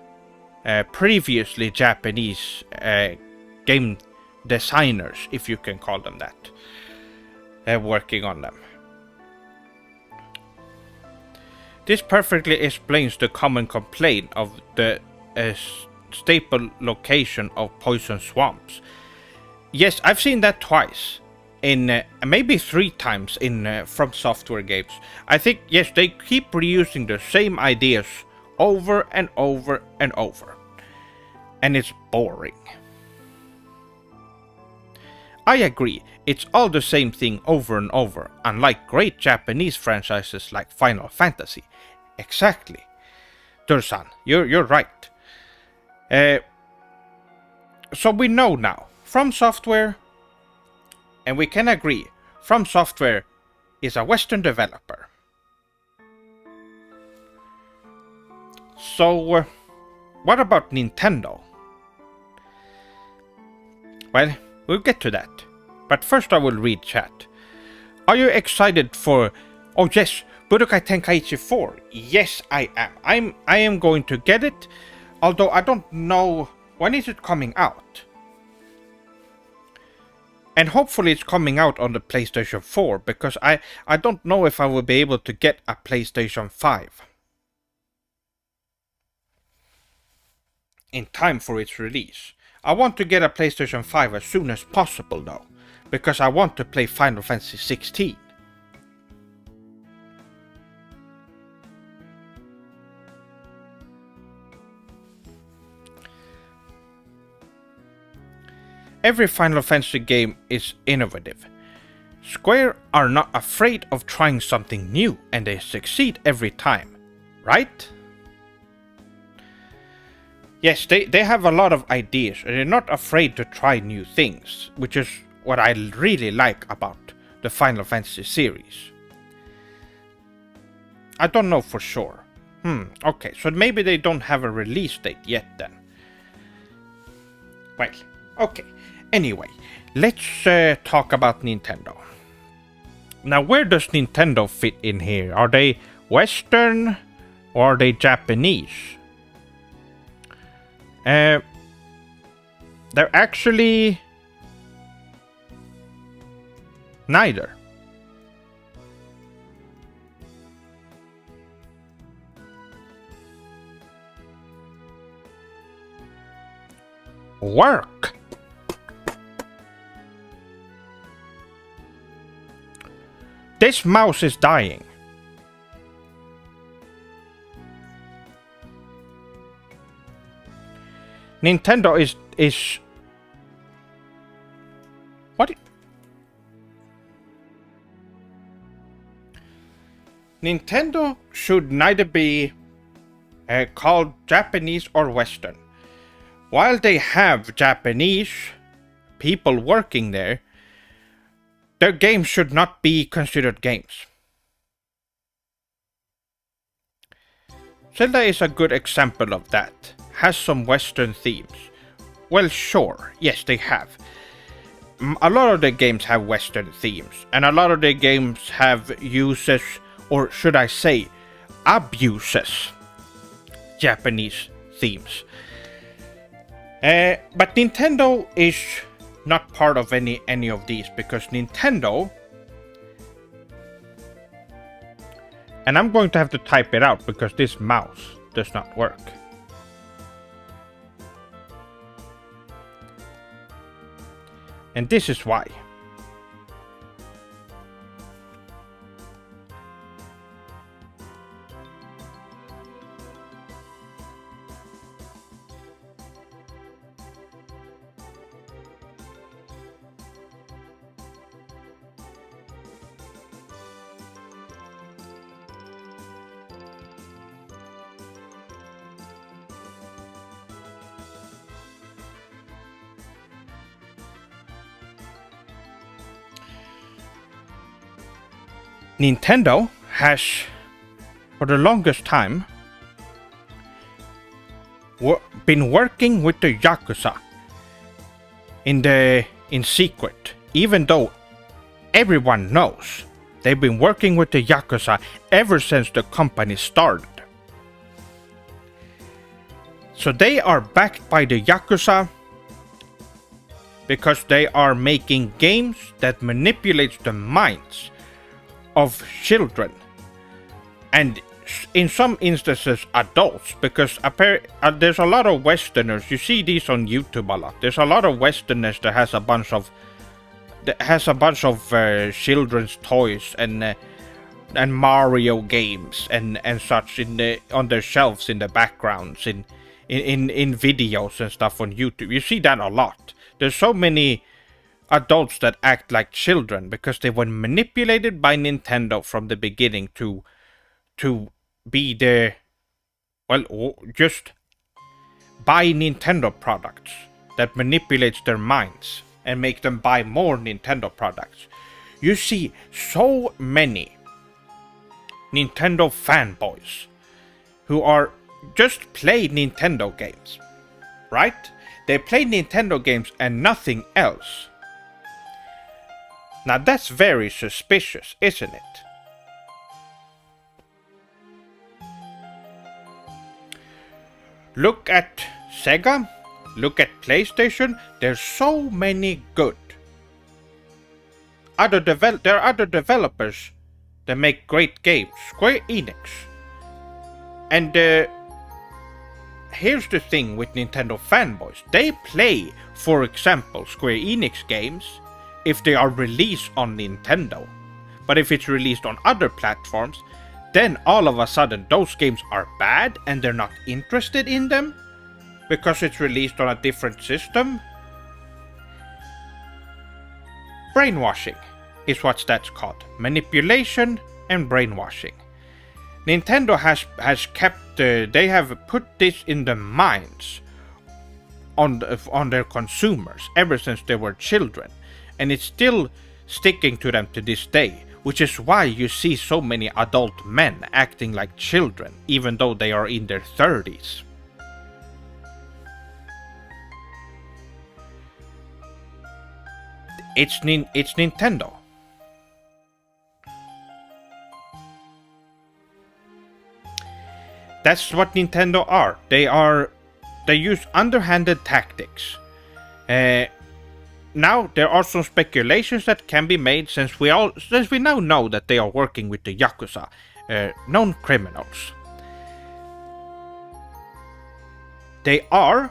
previously Japanese game designers, if you can call them that, working on them. This perfectly explains the common complaint of the staple location of poison swamps. Yes, I've seen that twice, in maybe 3 times in From Software games. I think, yes, they keep reusing the same ideas over and over and over, and it's boring. I agree, it's all the same thing over and over, unlike great Japanese franchises like Final Fantasy. Exactly. Dursan, you're right. So we know now, From Software, and we can agree, From Software is a Western developer. So, what about Nintendo? Well, we'll get to that. But first I will read chat. Are you excited for... Oh yes, Budokai Tenkaichi 4. Yes, I am. I am going to get it. Although I don't know... When is it coming out? And hopefully it's coming out on the PlayStation 4. Because I don't know if I will be able to get a PlayStation 5 in time for its release. I want to get a PlayStation 5 as soon as possible though, because I want to play Final Fantasy 16. Every Final Fantasy game is innovative. Square are not afraid of trying something new, and they succeed every time, right? Yes, they have a lot of ideas, and they're not afraid to try new things, which is what I really like about the Final Fantasy series. I don't know for sure. Okay, so maybe they don't have a release date yet then. Well, okay. Anyway, let's talk about Nintendo. Now, where does Nintendo fit in here? Are they Western or are they Japanese? They're actually neither. Work. This mouse is dying. Nintendo is what? Nintendo should neither be called Japanese or Western. While they have Japanese people working there, their games should not be considered games. Zelda is a good example of that. Has some Western themes. Well, sure, yes, they have. A lot of the games have Western themes, and a lot of the games have uses, or should I say, abuses, Japanese themes. But Nintendo is not part of any of these, because Nintendo And I'm going to have to type it out because this mouse does not work. And this is why. Nintendo has, for the longest time, been working with the Yakuza in secret, even though everyone knows they've been working with the Yakuza ever since the company started. So they are backed by the Yakuza because they are making games that manipulate the minds of children, and in some instances adults, because there's a lot of Westerners, you see these on YouTube a lot, there's a lot of Westerners that has a bunch of children's toys and Mario games and such on their shelves in the backgrounds in videos and stuff on YouTube. You see that a lot. There's so many adults that act like children because they were manipulated by Nintendo from the beginning to be just buy Nintendo products that manipulates their minds and make them buy more Nintendo products. You see so many Nintendo fanboys who are just play Nintendo games, right? They play Nintendo games and nothing else. Now that's very suspicious, isn't it? Look at Sega, look at PlayStation, there's so many good. There are other developers that make great games, Square Enix. And here's the thing with Nintendo fanboys, they play, for example, Square Enix games if they are released on Nintendo. But if it's released on other platforms, then all of a sudden those games are bad and they're not interested in them because it's released on a different system. Brainwashing is what that's called. Manipulation and brainwashing. Nintendo has kept, they have put this in the minds on their consumers ever since they were children. And it's still sticking to them to this day, which is why you see so many adult men acting like children, even though they are in their 30s. It's Nintendo. That's what Nintendo are. They use underhanded tactics. Now there are some speculations that can be made since we now know that they are working with the Yakuza, known criminals. They are,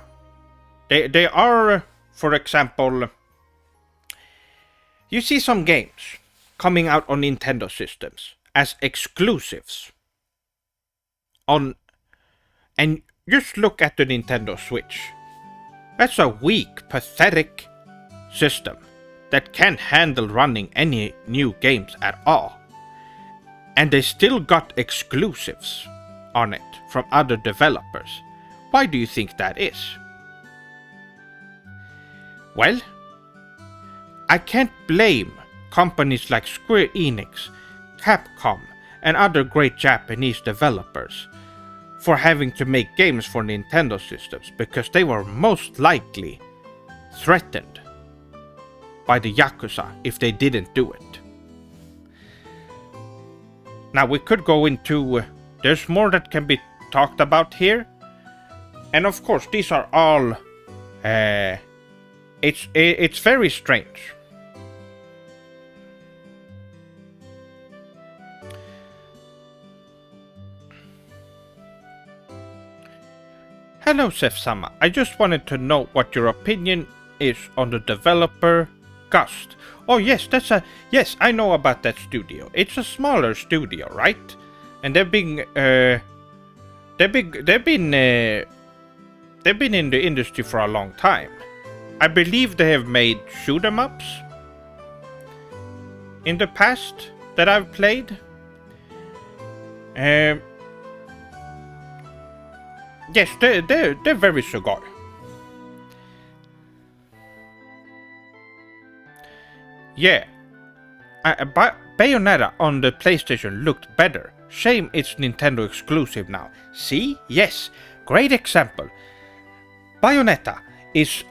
for example, you see some games coming out on Nintendo systems as exclusives. And just look at the Nintendo Switch. That's a weak, pathetic system that can't handle running any new games at all. And they still got exclusives on it from other developers. Why do you think that is? Well, I can't blame companies like Square Enix, Capcom, and other great Japanese developers for having to make games for Nintendo systems because they were most likely threatened by the Yakuza if they didn't do it. Now we could go into, there's more that can be talked about here. And of course these are all, it's very strange. Hello, Sef-sama. I just wanted to know what your opinion is on the developer Gust. Oh yes, yes, I know about that studio. It's a smaller studio, right? And they've been in the industry for a long time. I believe they have made shoot 'em ups in the past that I've played. Yes, they're very Sugoi. Yeah, Bayonetta on the PlayStation looked better. Shame it's Nintendo exclusive now. See? Yes, great example. Bayonetta it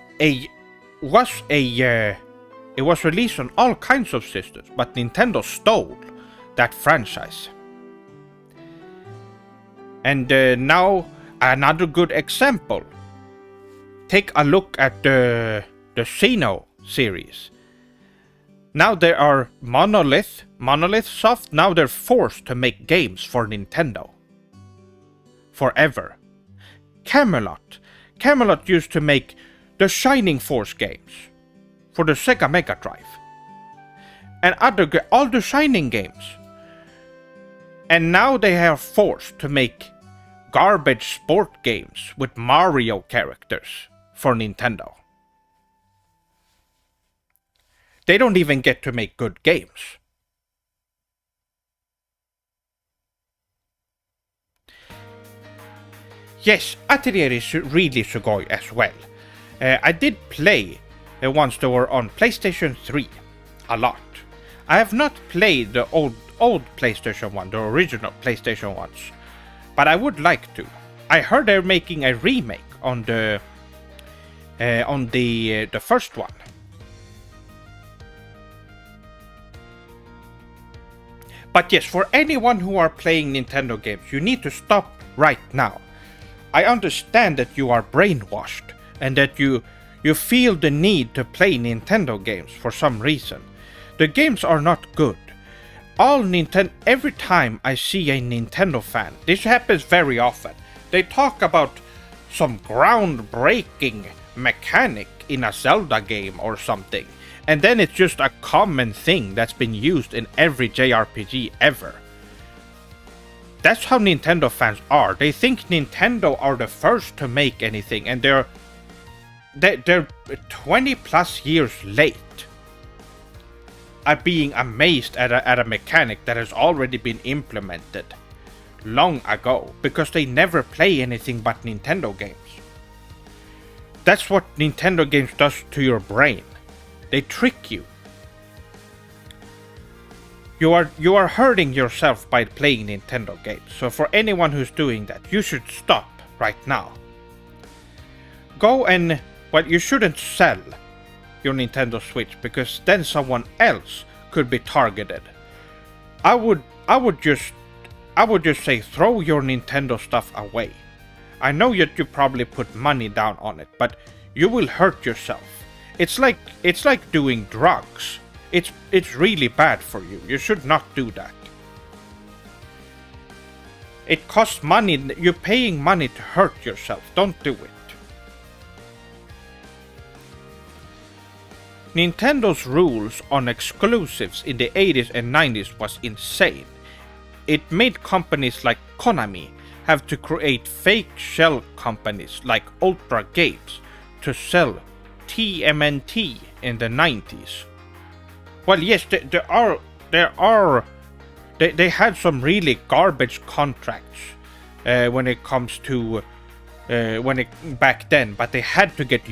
was released on all kinds of systems, but Nintendo stole that franchise. And now another good example. Take a look at the Xeno series. Now there are Monolith Soft, now they're forced to make games for Nintendo. Forever. Camelot used to make the Shining Force games for the Sega Mega Drive. And all the Shining games. And now they are forced to make garbage sport games with Mario characters for Nintendo. They don't even get to make good games. Yes, Atelier is really Sugoi as well. I did play once they were on PlayStation 3. A lot. I have not played the old PlayStation 1, the original PlayStation ones. But I would like to. I heard they're making a remake on the first one. But yes, for anyone who are playing Nintendo games, you need to stop right now. I understand that you are brainwashed and that you feel the need to play Nintendo games for some reason. The games are not good. Every time I see a Nintendo fan, this happens very often, they talk about some groundbreaking mechanic in a Zelda game or something. And then it's just a common thing that's been used in every JRPG ever. That's how Nintendo fans are. They think Nintendo are the first to make anything, and they're 20 plus years late at being amazed at a mechanic that has already been implemented long ago, because they never play anything but Nintendo games. That's what Nintendo games does to your brain. They trick you. You are hurting yourself by playing Nintendo games. So for anyone who's doing that, you should stop right now. You shouldn't sell your Nintendo Switch, because then someone else could be targeted. I would just say throw your Nintendo stuff away. I know that you probably put money down on it, but you will hurt yourself. It's like doing drugs. It's really bad for you. You should not do that. It costs money. You're paying money to hurt yourself. Don't do it. Nintendo's rules on exclusives in the 80s and 90s was insane. It made companies like Konami have to create fake shell companies like Ultra Games to sell TMNT in the 90s. Well, yes, they had some really garbage contracts when it comes to back then, but they had to get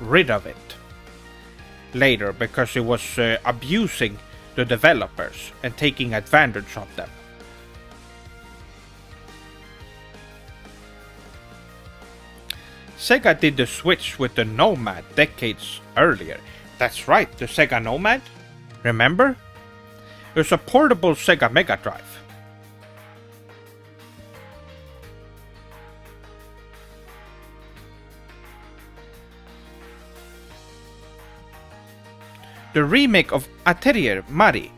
rid of it later because it was abusing the developers and taking advantage of them. Sega did the switch with the Nomad decades earlier. That's right, the Sega Nomad. Remember? It was a portable Sega Mega Drive. The remake of Atelier Mari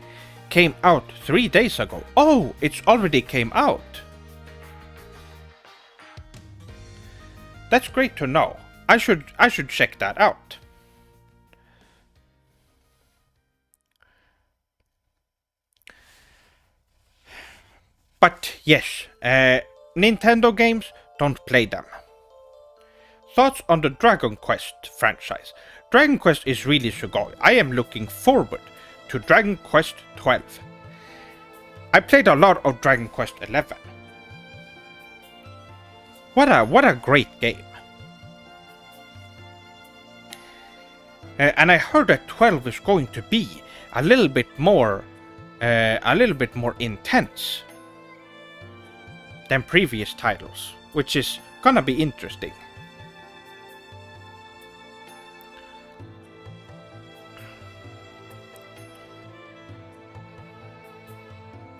came out 3 days ago. Oh, it's already came out. That's great to know. I should check that out. But yes, Nintendo games, don't play them. Thoughts on the Dragon Quest franchise? Dragon Quest is really sugoi. I am looking forward to Dragon Quest 12. I played a lot of Dragon Quest 11. What a great game. And I heard that 12 is going to be a little bit more intense than previous titles, which is gonna be interesting.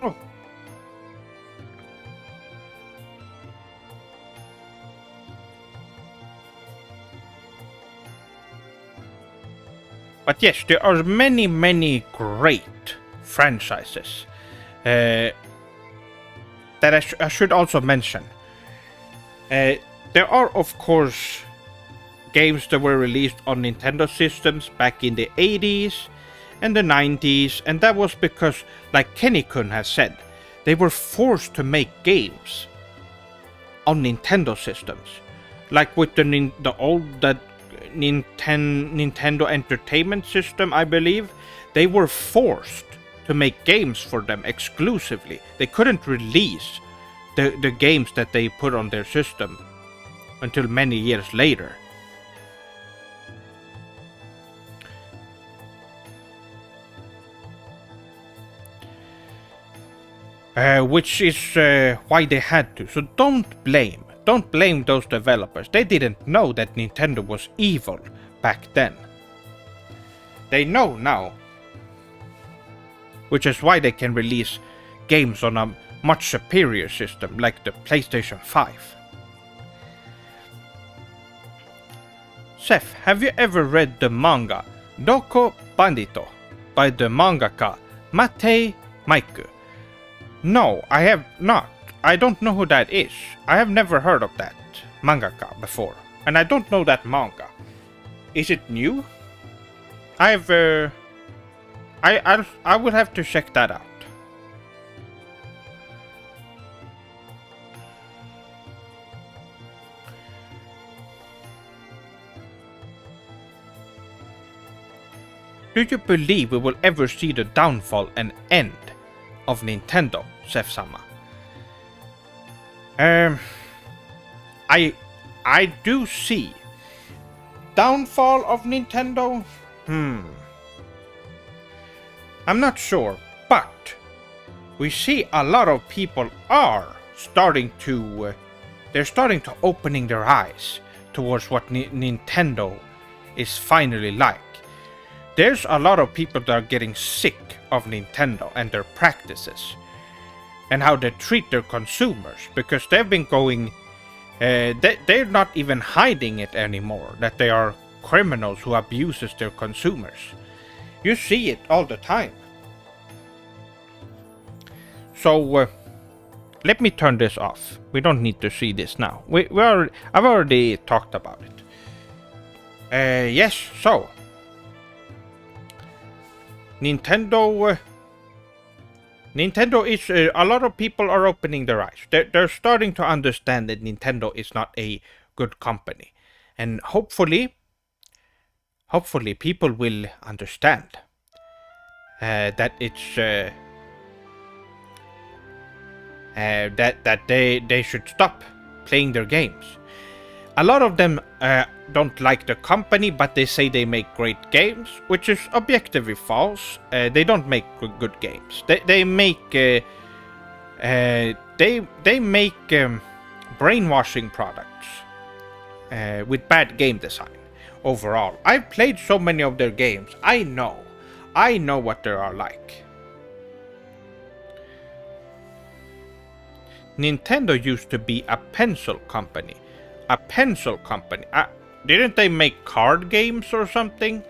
Oh. But yes, there are many great franchises that I should also mention. There are, of course, games that were released on Nintendo systems back in the 80s and the 90s, and that was because, like Kenny-kun has said, they were forced to make games on Nintendo systems. Like with the old Nintendo Entertainment System, I believe, they were forced to make games for them exclusively. They couldn't release the games that they put on their system until many years later. Which is why they had to. So don't blame those developers. They didn't know that Nintendo was evil back then. They know now. Which is why they can release games on a much superior system like the PlayStation 5. Seth, have you ever read the manga Doko Bandito by the mangaka Matei Maiku? No, I have not. I don't know who that is. I have never heard of that mangaka before, and I don't know that manga. Is it new? I would have to check that out. Do you believe we will ever see the downfall and end of Nintendo, Seth-sama? I do see downfall of Nintendo. I'm not sure, but we see a lot of people are starting to opening their eyes towards what Nintendo is finally like. There's a lot of people that are getting sick of Nintendo and their practices and how they treat their consumers, because they've been going they're not even hiding it anymore, that they are criminals who abuses their consumers. You see it all the time. So let me turn this off. We don't need to see this now. I've already talked about it. Yes, so Nintendo is a lot of people are opening their eyes. They're starting to understand that Nintendo is not a good company, and hopefully people will understand that it's that they should stop playing their games. A lot of them don't like the company, but they say they make great games, which is objectively false. They don't make good games. They make brainwashing products with bad game design overall. I've played so many of their games. I know what they are like. Nintendo used to be a pencil company. Didn't they make card games or something?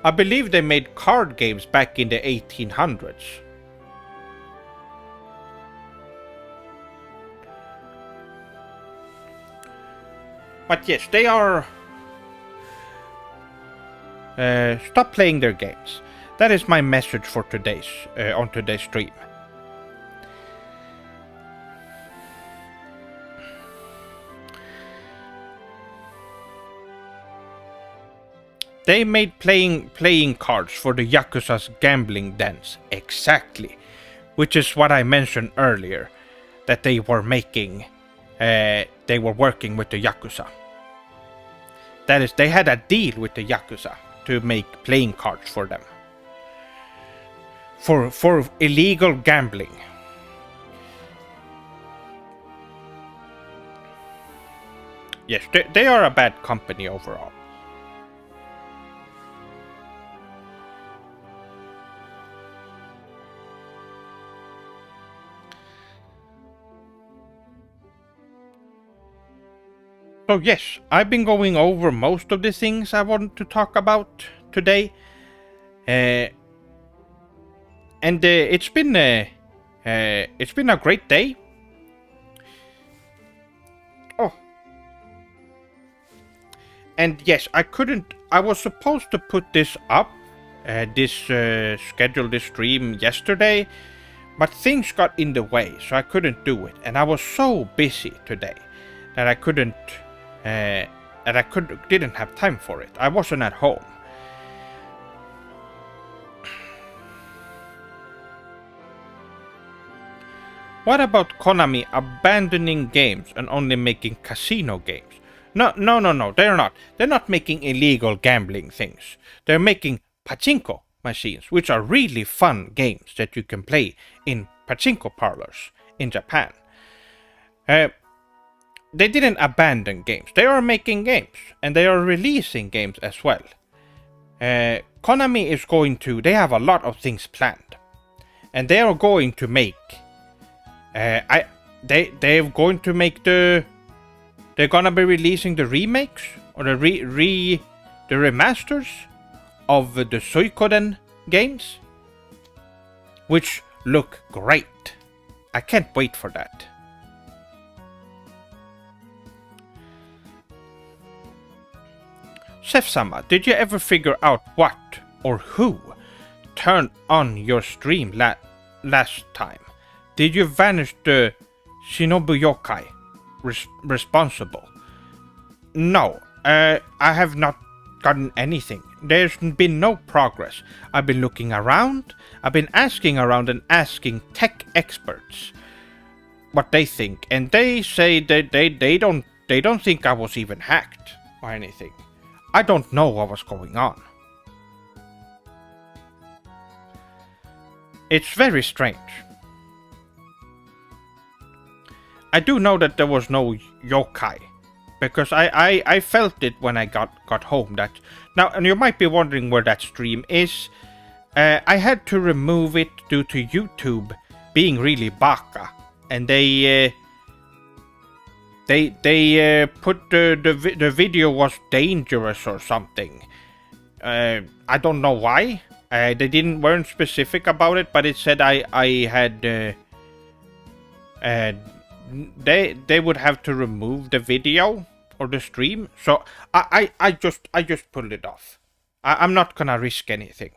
I believe they made card games back in the 1800s. But yes, they are... stop playing their games. That is my message for on today's stream. They made playing cards for the Yakuza's gambling dens. Exactly. Which is what I mentioned earlier. That they were making... they were working with the Yakuza. That is, they had a deal with the Yakuza to make playing cards for them. For illegal gambling. Yes, they are a bad company overall. So yes, I've been going over most of the things I want to talk about today. And it's been a great day. Oh. And yes, I was supposed to put this up, schedule this stream yesterday, but things got in the way, so I couldn't do it. And I was so busy today that I didn't have time for it. I wasn't at home. What about Konami abandoning games and only making casino games? No, they're not. They're not making illegal gambling things. They're making pachinko machines, which are really fun games that you can play in pachinko parlors in Japan. They didn't abandon games. They are making games, and they are releasing games as well. Konami is they have a lot of things planned, and they are going to make... they're gonna be releasing the remakes or the remasters of the Suikoden games, which look great. I can't wait for that. Chef-sama, did you ever figure out what or who turned on your stream last time? Did you vanish the Shinobu Yokai responsible? No, I have not gotten anything. There's been no progress. I've been looking around. I've been asking around and asking tech experts what they think, and they say that they don't think I was even hacked or anything. I don't know what was going on. It's very strange. I do know that there was no yokai, because I felt it when I got home. That now, and you might be wondering where that stream is. I had to remove it due to YouTube being really baka, and they put the video was dangerous or something. I don't know why. They weren't specific about it, but it said I had. They would have to remove the video or the stream, so I just pulled it off. I'm not gonna risk anything.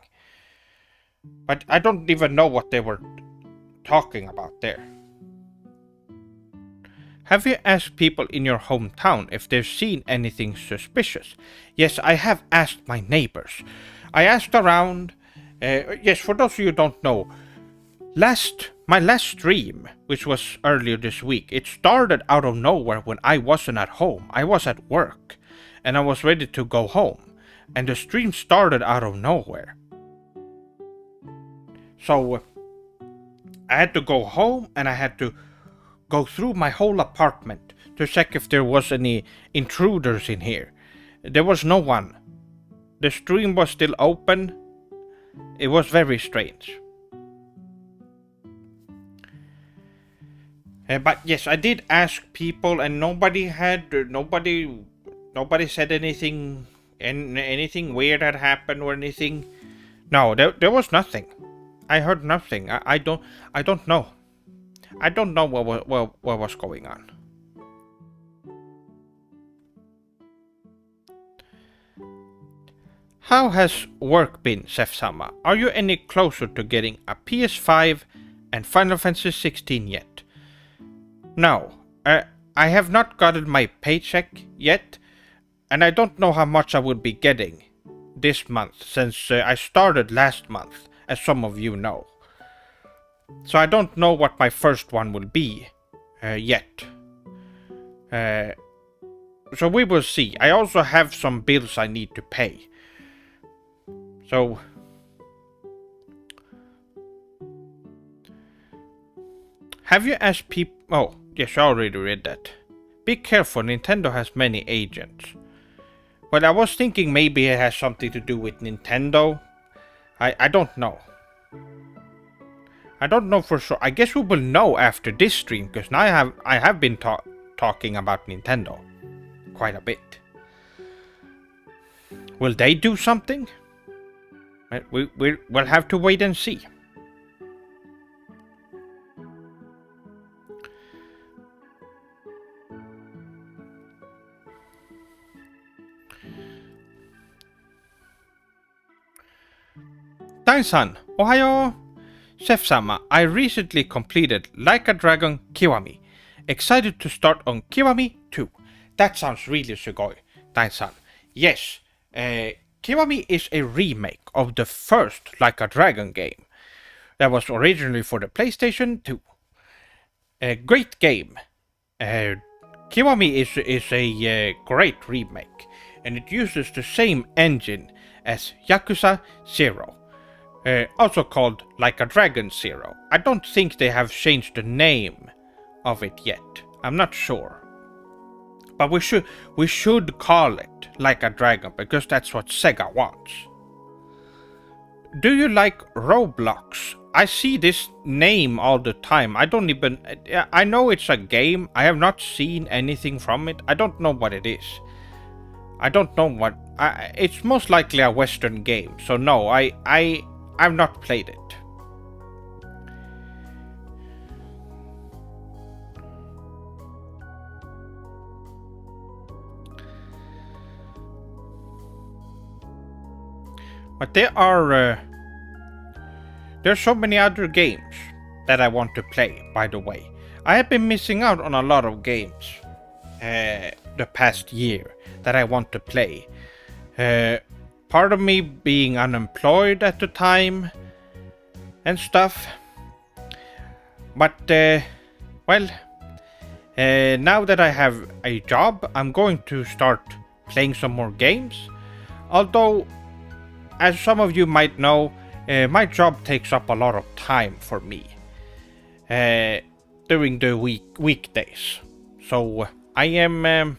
But I don't even know what they were talking about there. Have you asked people in your hometown if they've seen anything suspicious? Yes, I have asked my neighbors. I asked around. Yes, for those of you who don't know, my last stream, which was earlier this week, it started out of nowhere when I wasn't at home. I was at work, and I was ready to go home, and the stream started out of nowhere. So I had to go home, and I had to go through my whole apartment to check if there was any intruders in here. There was no one. The stream was still open. It was very strange. But yes, I did ask people, and nobody said anything weird had happened or anything. No, there was nothing. I heard nothing. I don't know. I don't know what was going on. How has work been, Seth-sama? Are you any closer to getting a PS5 and Final Fantasy 16 yet? No, I have not gotten my paycheck yet, and I don't know how much I will be getting this month, since I started last month, as some of you know. So I don't know what my first one will be yet. So we will see. I also have some bills I need to pay. So... Have you asked people... Oh, yes, I already read that. Be careful, Nintendo has many agents. Well, I was thinking maybe it has something to do with Nintendo. I don't know. I don't know for sure. I guess we will know after this stream, because now I have been talking about Nintendo quite a bit. Will they do something? We'll have to wait and see. Dai-san, ohayo! Seth-sama, I recently completed Like a Dragon Kiwami. Excited to start on Kiwami 2. That sounds really sugoi, Dai-san. Yes, Kiwami is a remake of the first Like a Dragon game that was originally for the PlayStation 2. A great game. Kiwami is a great remake, and it uses the same engine as Yakuza 0. Also called Like a Dragon 0. I don't think they have changed the name of it yet. I'm not sure. But we should call it Like a Dragon, because that's what Sega wants. Do you like Roblox? I see this name all the time. I know it's a game. I have not seen anything from it. I don't know what it is. I don't know what... it's most likely a Western game. So no, I've not played it. But there's so many other games that I want to play, by the way. I have been missing out on a lot of games the past year that I want to play. Part of me being unemployed at the time and stuff. But, well, now that I have a job, I'm going to start playing some more games. Although, as some of you might know, my job takes up a lot of time for me during the weekdays. So, I am...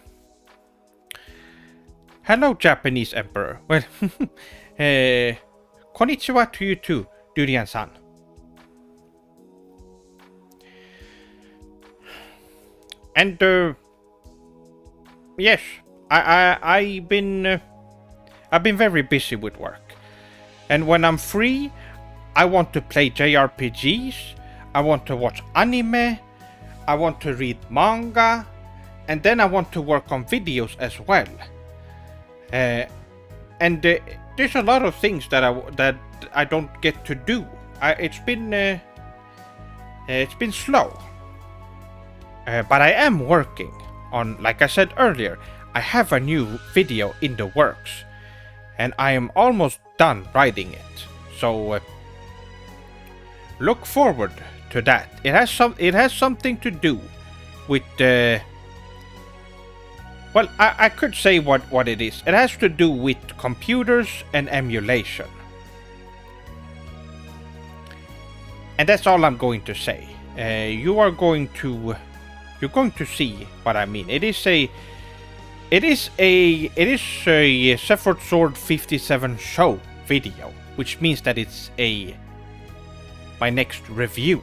Hello, Japanese Emperor. Well, konnichiwa to you too, Durian-san. And, yes, I've been very busy with work. And when I'm free, I want to play JRPGs, I want to watch anime, I want to read manga, and then I want to work on videos as well. And there's a lot of things that I don't get to do. It's been slow, but I am working on. Like I said earlier, I have a new video in the works, and I am almost done writing it. So look forward to that. It has something to do with well, I could say what it is. It has to do with computers and emulation. And that's all I'm going to say. You're going to see what I mean. It is a Sephiroth Sword 57 show video, which means that it's my next review.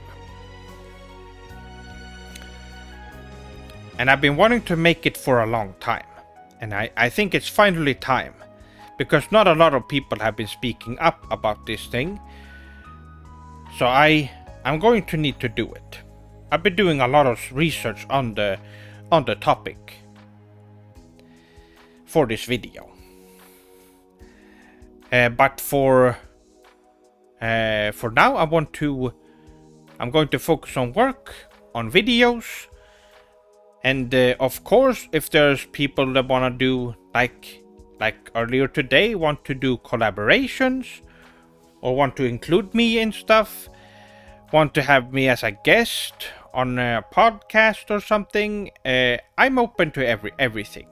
And I've been wanting to make it for a long time. And I think it's finally time. Because not a lot of people have been speaking up about this thing. So I'm going to need to do it. I've been doing a lot of research on the topic for this video. But for now, I'm going to focus on work, on videos, and of course, if there's people that wanna do like earlier today, want to do collaborations or want to include me in stuff, want to have me as a guest on a podcast or something, I'm open to everything.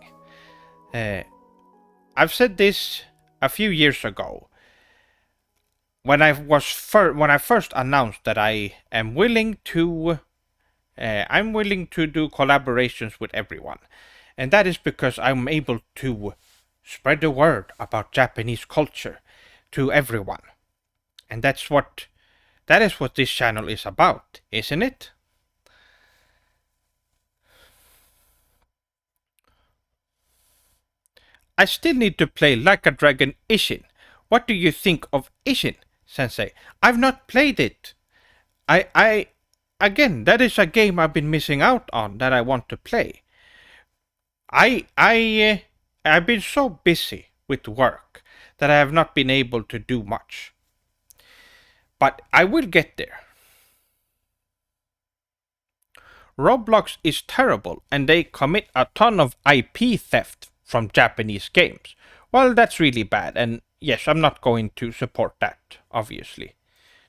I've said this a few years ago when I first announced that I am willing to do collaborations with everyone, and that is because I'm able to spread the word about Japanese culture to everyone, and that is what this channel is about, isn't it? I still need to play Like a Dragon Ishin. What do you think of Ishin, Sensei? I've not played it. Again, that is a game I've been missing out on that I want to play. I've been so busy with work that I have not been able to do much. But I will get there. Roblox is terrible and they commit a ton of IP theft from Japanese games. Well, that's really bad, and yes, I'm not going to support that, obviously.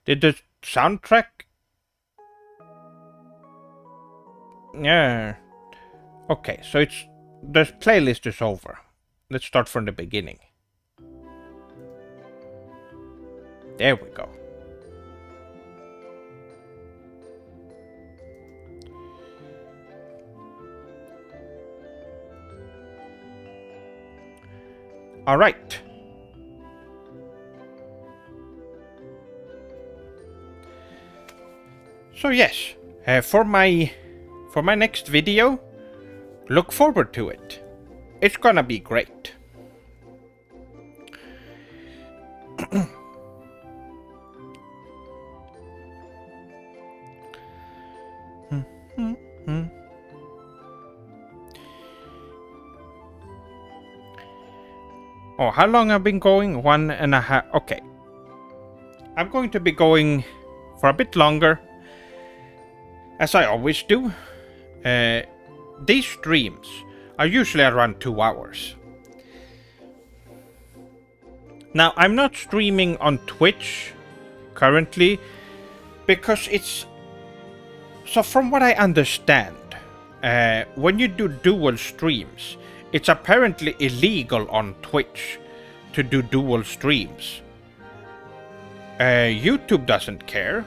Did the soundtrack... Yeah. Okay, so the playlist is over. Let's start from the beginning. There we go. All right. So yes, for my next video, look forward to it. It's gonna be great. Oh, how long I've been going? 1.5. Okay. I'm going to be going for a bit longer, as I always do. These streams are usually around 2 hours. Now, I'm not streaming on Twitch currently because it's... So from what I understand, when you do dual streams, it's apparently illegal on Twitch to do dual streams. YouTube doesn't care.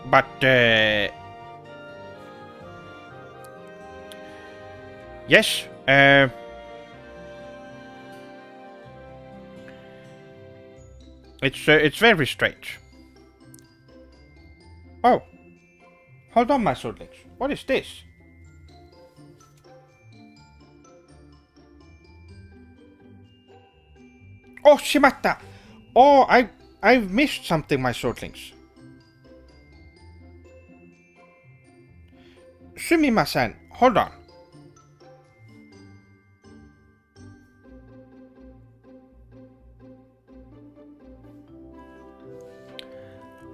But, yes, it's very strange. Oh, hold on, my swordlings. What is this? Oh, shimatta! Oh, I've missed something, my swordlings. Sumimasen, hold on.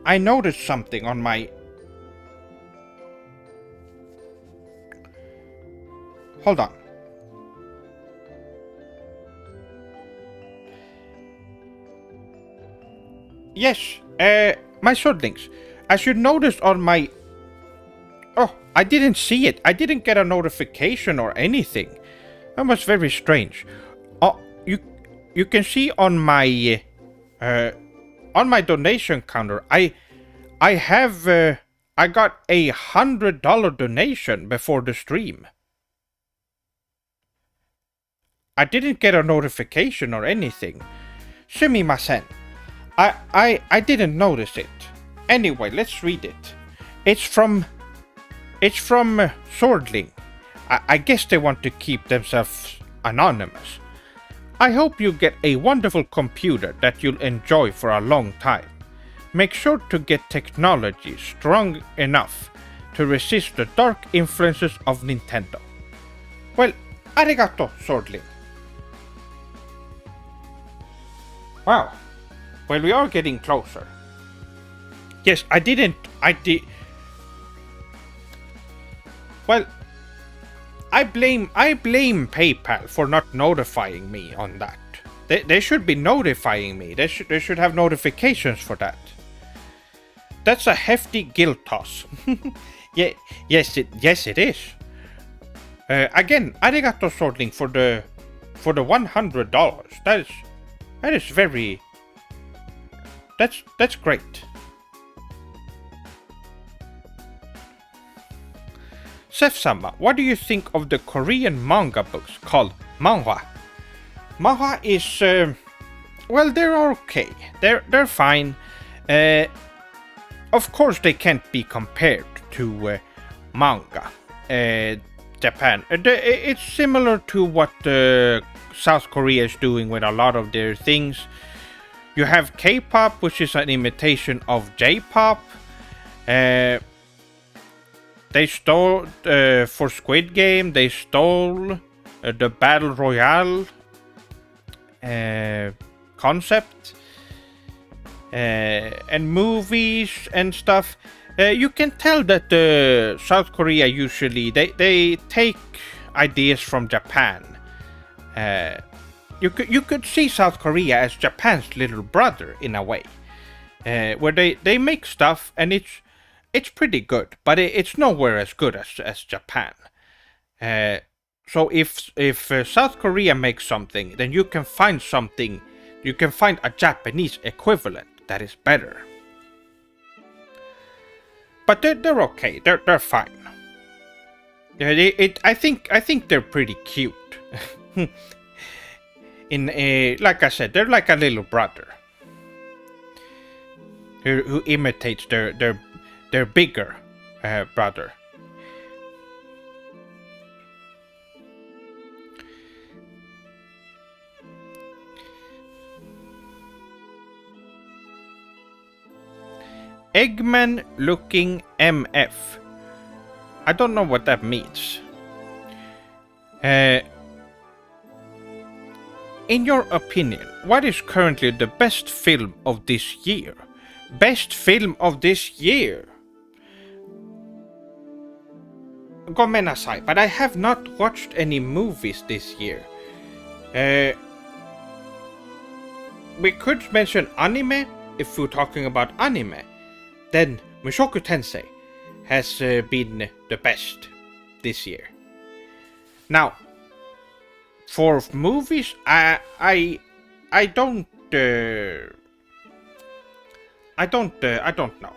I noticed something on my... Hold on. Yes, my swordlings. As you noticed on my... Oh, I didn't see it. I didn't get a notification or anything. That was very strange. Oh, you can see on my donation counter, I got a $100 donation before the stream. I didn't get a notification or anything. Sumimasen. I didn't notice it. Anyway, let's read it. It's from Swordling. I guess they want to keep themselves anonymous. I hope you get a wonderful computer that you'll enjoy for a long time. Make sure to get technology strong enough to resist the dark influences of Nintendo. Well, arigato, Swordling. Wow. Well, we are getting closer. Yes, I did. Well, I blame PayPal for not notifying me on that. They should be notifying me. They should have notifications for that. That's a hefty guilt toss. Yeah, yes it is. Again, arigato sorting for the $100. That is very. That's great. Seth-sama, what do you think of the Korean manga books called manhwa? Manhwa is well, they're okay. They're fine. Of course, they can't be compared to manga. Japan. It's similar to what South Korea is doing with a lot of their things. You have K-pop, which is an imitation of J-pop. They stole for Squid Game. They stole the Battle Royale concept and movies and stuff. You can tell that South Korea usually they take ideas from Japan. You could see South Korea as Japan's little brother in a way, where they make stuff and it's pretty good, but it's nowhere as good as Japan. So if South Korea makes something, then you can find something. You can find a Japanese equivalent that is better. But they're okay. They're fine. I think they're pretty cute. Like I said, they're like a little brother who imitates their bigger brother. Eggman looking MF. I don't know what that means. In your opinion, what is currently the best film of this year? Best film of this year? Gomenasai, but I have not watched any movies this year. We could mention anime if we're talking about anime. Then Mushoku Tensei has been the best this year. Now, for movies, I don't know.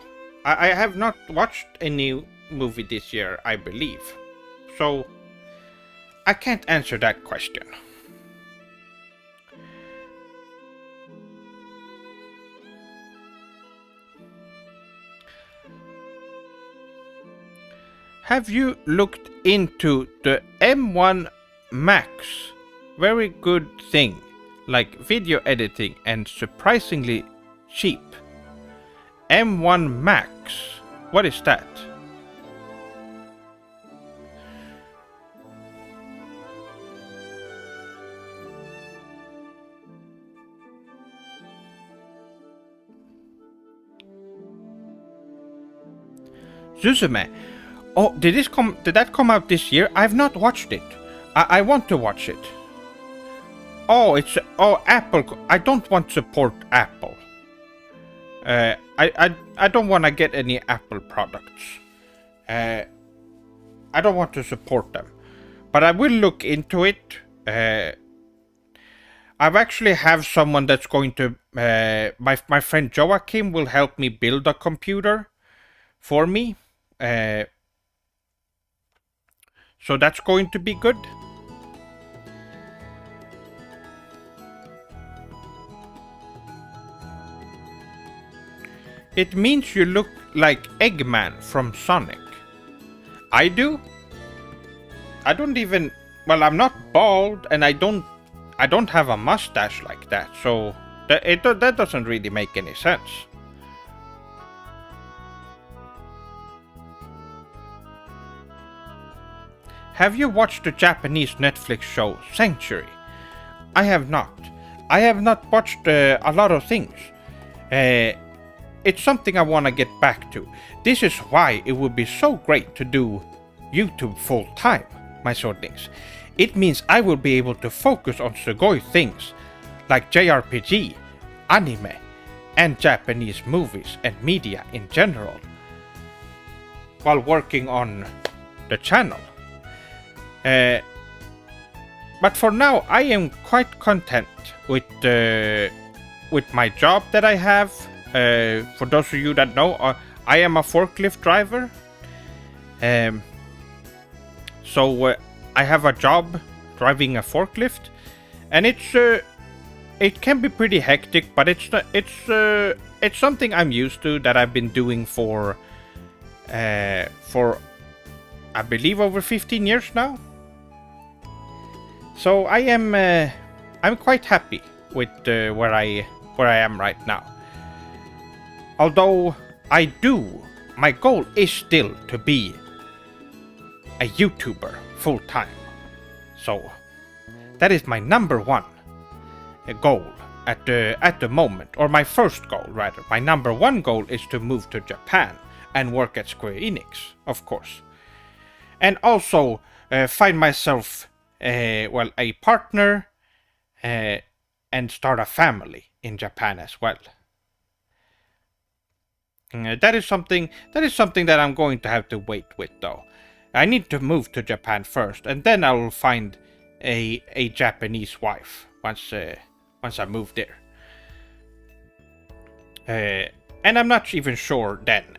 I have not watched any movie this year, I believe. So I can't answer that question. Have you looked into the M1 Max? Very good thing, like video editing and surprisingly cheap. M1 Max, what is that? Suzume. Oh, did that come out this year? I've not watched it. I want to watch it. Oh, Apple. I don't want to support Apple. I don't want to get any Apple products. I don't want to support them. But I will look into it. I've actually have someone that's going to my friend Joachim will help me build a computer for me. So that's going to be good. It means you look like Eggman from Sonic. I do? I don't even... Well, I'm not bald and I don't have a mustache like that, so that doesn't really make any sense. Have you watched the Japanese Netflix show Sanctuary? I have not. I have not watched a lot of things. It's something I want to get back to. This is why it would be so great to do YouTube full time, my swordlings. It means I will be able to focus on Sugoi things like JRPG, anime, and Japanese movies and media in general, while working on the channel. But for now, I am quite content with my job that I have. For those of you that know, I am a forklift driver. So I have a job driving a forklift, and it can be pretty hectic, but it's something I'm used to, that I've been doing for I believe over 15 years now. So I'm quite happy with where I am right now. Although my goal is still to be a YouTuber full time. So that is my number one goal at the moment, or my first goal rather. My number one goal is to move to Japan and work at Square Enix, of course, and also find myself a partner and start a family in Japan as well. That is something that I'm going to have to wait with, though. I need to move to Japan first, and then I will find a Japanese wife once I move there. And I'm not even sure then.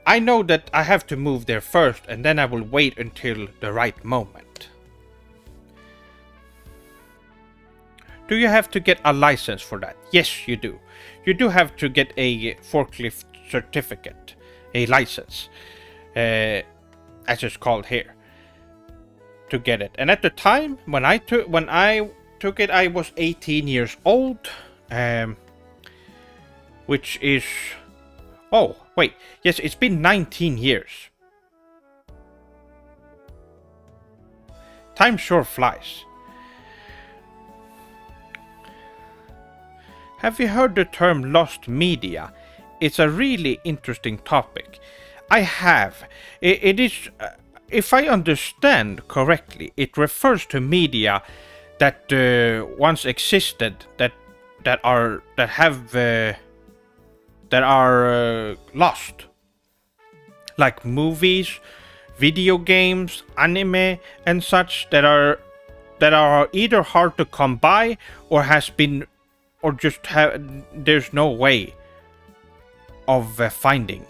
I know that I have to move there first, and then I will wait until the right moment. Do you have to get a license for that? Yes, you do. You do have to get a forklift certificate, a license, as it's called here, to get it. And at the time when I took it, I was 18 years old, which is, oh wait, yes, it's been 19 years. Time sure flies. Have you heard the term lost media? It's a really interesting topic. I have. It is, if I understand correctly, it refers to media that once existed, that are lost, like movies, video games, anime, and such, that are either hard to come by or has been, or just there's no way of finding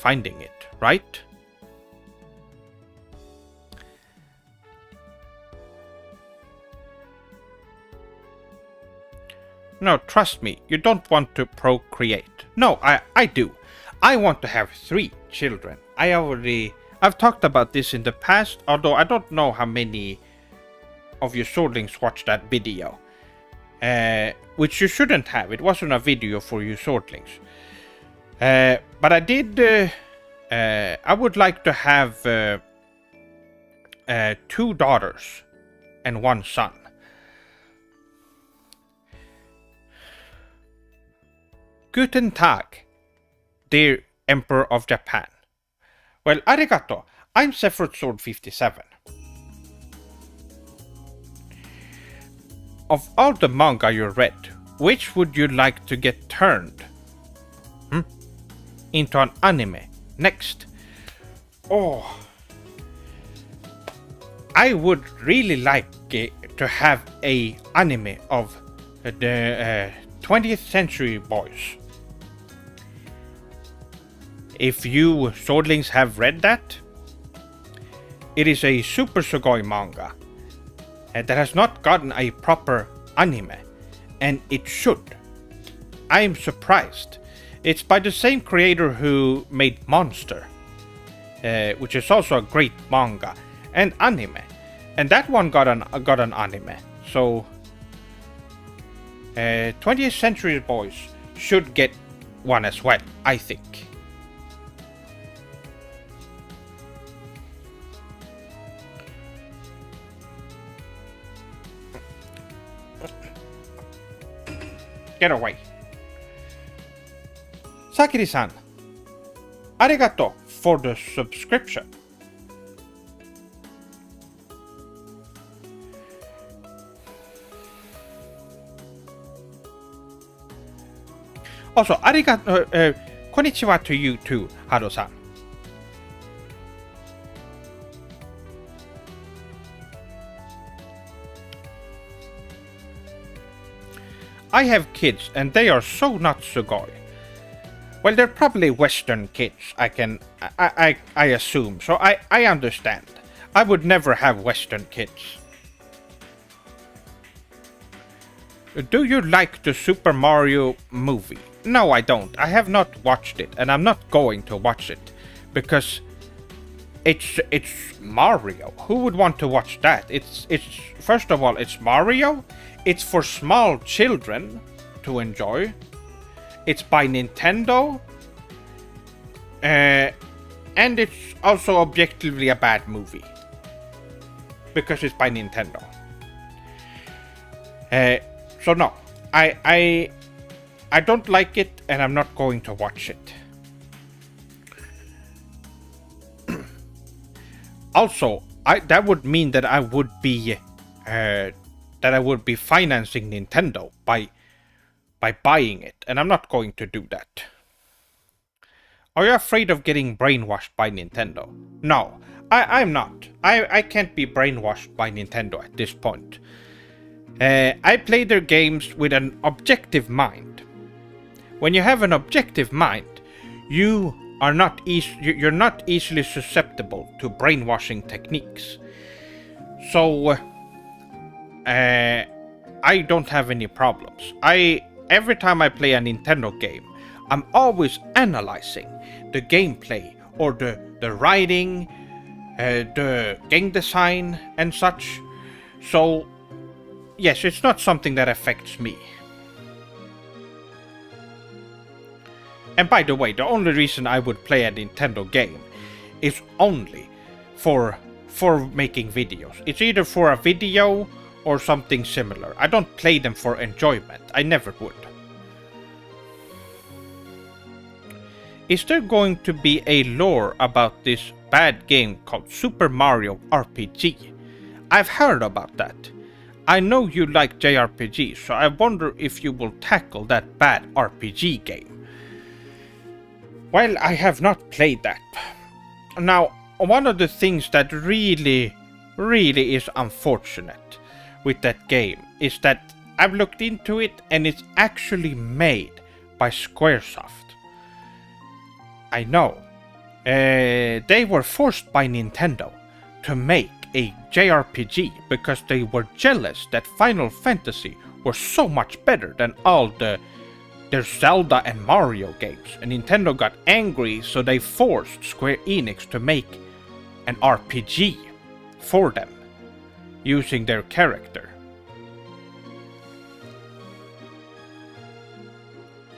it, right? No, trust me, you don't want to procreate. No, I do. I want to have 3 children. I've talked about this in the past, although I don't know how many of you swordlings watched that video. Which you shouldn't have. It wasn't a video for you swordlings. But I did. I would like to have 2 daughters and 1 son. Guten Tag, dear Emperor of Japan. Well, arigato. I'm Sephiroth Sword 57. Of all the manga you read, which would you like to get turned into an anime next? Oh, I would really like to have a anime of the 20th Century Boys. If you swordlings have read that, it is a Super Sugoi manga that has not gotten a proper anime, and it should. I am surprised. It's by the same creator who made Monster, which is also a great manga and anime, and that one got an anime. So 20th Century Boys should get one as well, I think. get away. Sakiri-san, arigato for the subscription. Also, arigato, konnichiwa to you too, Hado-san. I have kids and they are so not Sugoi. Well, they're probably Western kids, I assume, so I understand. I would never have Western kids. Do you like the Super Mario movie? No, I don't. I have not watched it, and I'm not going to watch it, because it's Mario. Who would want to watch that? It's first of all, it's Mario. It's for small children to enjoy. It's by Nintendo. And it's also objectively a bad movie. Because it's by Nintendo. So no, I don't like it and I'm not going to watch it. Also, that would mean that I would be financing Nintendo by buying it, and I'm not going to do that. Are you afraid of getting brainwashed by Nintendo? No, I'm not. I can't be brainwashed by Nintendo at this point. I play their games with an objective mind. When you have an objective mind, you're not easily susceptible to brainwashing techniques. So I don't have any problems. Every time I play a Nintendo game, I'm always analyzing the gameplay or the writing, the game design and such. So yes, it's not something that affects me. And by the way, the only reason I would play a Nintendo game is only for making videos. It's either for a video or something similar. I don't play them for enjoyment. I never would. Is there going to be a lore about this bad game called Super Mario RPG? I've heard about that. I know you like JRPGs, so I wonder if you will tackle that bad RPG game. Well, I have not played that. Now, one of the things that really is unfortunate with that game is that I've looked into it and it's actually made by Squaresoft. I know. They were forced by Nintendo to make a JRPG because they were jealous that Final Fantasy were so much better than all their Zelda and Mario games, and Nintendo got angry, so they forced Square Enix to make an RPG for them using their character.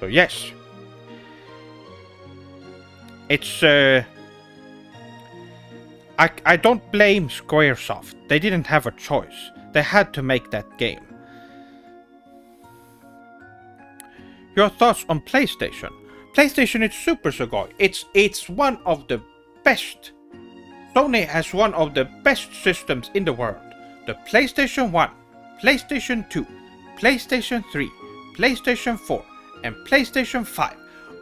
So yes, it's I don't blame Squaresoft. They didn't have a choice. They had to make that game. Your thoughts on PlayStation? PlayStation is Super Sugoi. It's one of the best. Sony has one of the best systems in the world. The PlayStation 1, PlayStation 2, PlayStation 3, PlayStation 4, and PlayStation 5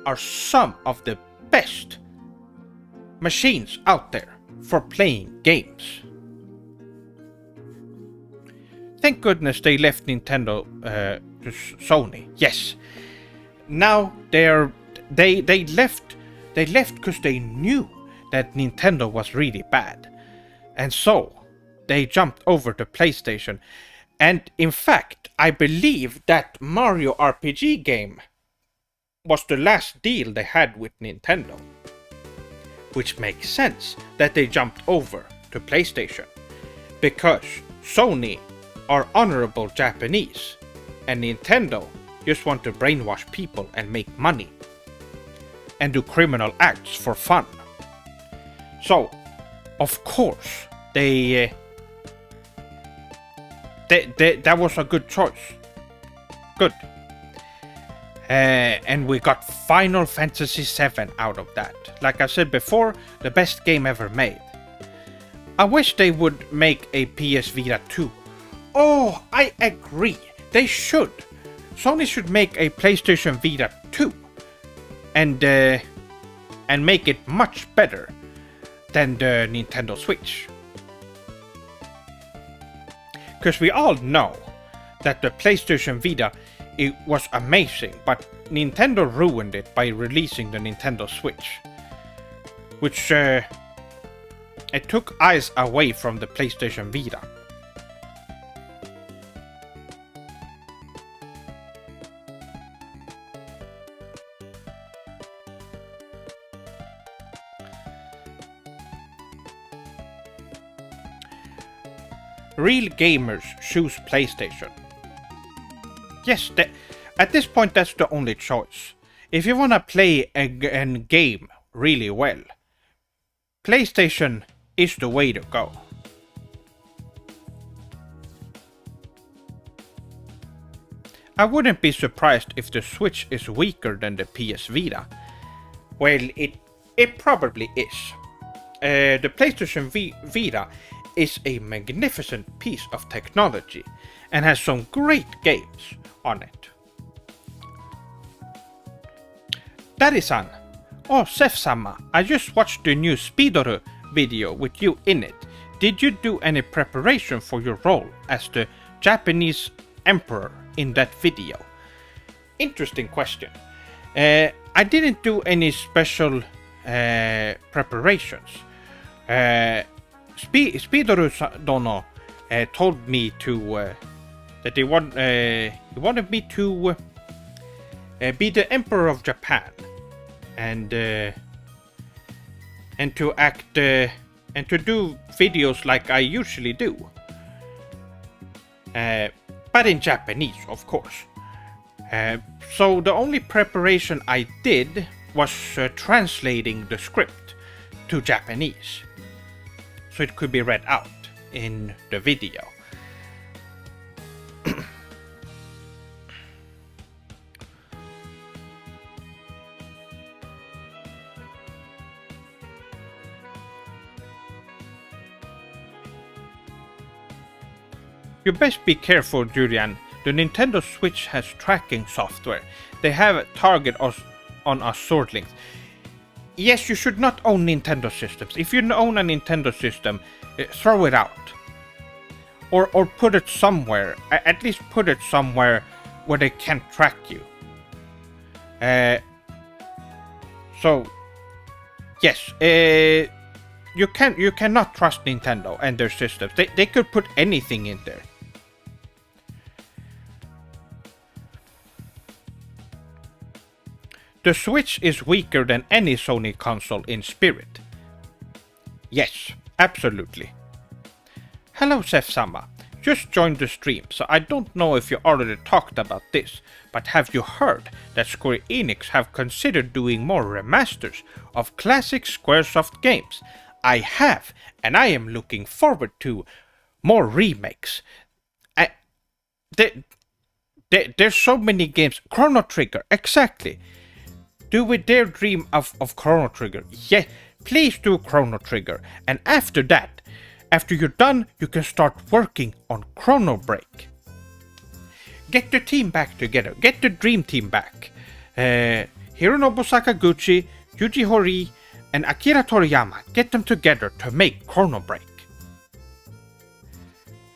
are some of the best machines out there for playing games. Thank goodness they left Nintendo to Sony. Yes. Now they left because they knew that Nintendo was really bad. And so they jumped over to PlayStation. And in fact, I believe that Mario RPG game was the last deal they had with Nintendo. Which makes sense that they jumped over to PlayStation. Because Sony are honorable Japanese. And Nintendo just want to brainwash people and make money. And do criminal acts for fun. So, of course, that was a good choice. Good. And we got Final Fantasy VII out of that. Like I said before, the best game ever made. I wish they would make a PS Vita 2. Oh, I agree. They should. Sony should make a PlayStation Vita 2 and make it much better than the Nintendo Switch. Because we all know that the PlayStation Vita, it was amazing, but Nintendo ruined it by releasing the Nintendo Switch, which it took eyes away from the PlayStation Vita. Real gamers choose PlayStation. Yes, at this point that's the only choice. If you wanna play a game really well, PlayStation is the way to go. I wouldn't be surprised if the Switch is weaker than the PS Vita. Well, it probably is. The PlayStation Vita is a magnificent piece of technology and has some great games on it. Daddy-san, oh Seth-sama, I just watched the new Speedoru video with you in it. Did you do any preparation for your role as the Japanese emperor in that video? Interesting question. I didn't do any special preparations. Speedoru Dono told me to that he wanted me to be the emperor of Japan and to act and to do videos like I usually do, but in Japanese, of course. So the only preparation I did was translating the script to Japanese, so it could be read out in the video. You best be careful, Julian. The Nintendo Switch has tracking software. They have a target on our sword length. Yes, you should not own Nintendo systems. If you own a Nintendo system, throw it out. Or put it somewhere. At least put it somewhere where they can't track you. So, yes, you cannot trust Nintendo and their systems. They could put anything in there. The Switch is weaker than any Sony console in spirit. Yes, absolutely. Hello Seth-sama, just joined the stream, so I don't know if you already talked about this, but have you heard that Square Enix have considered doing more remasters of classic Squaresoft games? I have, and I am looking forward to more remakes. There's so many games. Chrono Trigger, exactly. Do we dare dream of Chrono Trigger? Yeah, please do Chrono Trigger. And after that, after you're done, you can start working on Chrono Break. Get the team back together. Get the dream team back. Hironobu Sakaguchi, Yuji Horii, and Akira Toriyama. Get them together to make Chrono Break.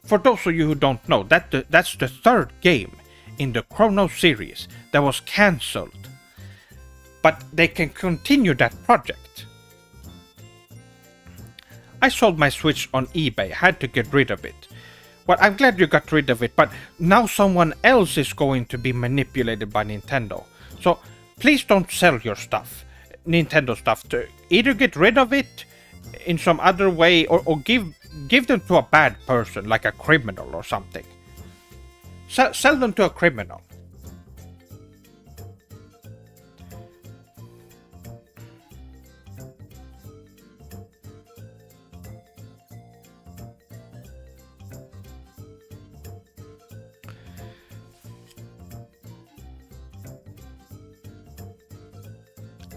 For those of you who don't know, that's the third game in the Chrono series that was cancelled. But they can continue that project. I sold my Switch on eBay, had to get rid of it. Well, I'm glad you got rid of it, but now someone else is going to be manipulated by Nintendo. So please don't sell your stuff, Nintendo stuff. Either get rid of it in some other way or give them to a bad person, like a criminal or something. Sell them to a criminal.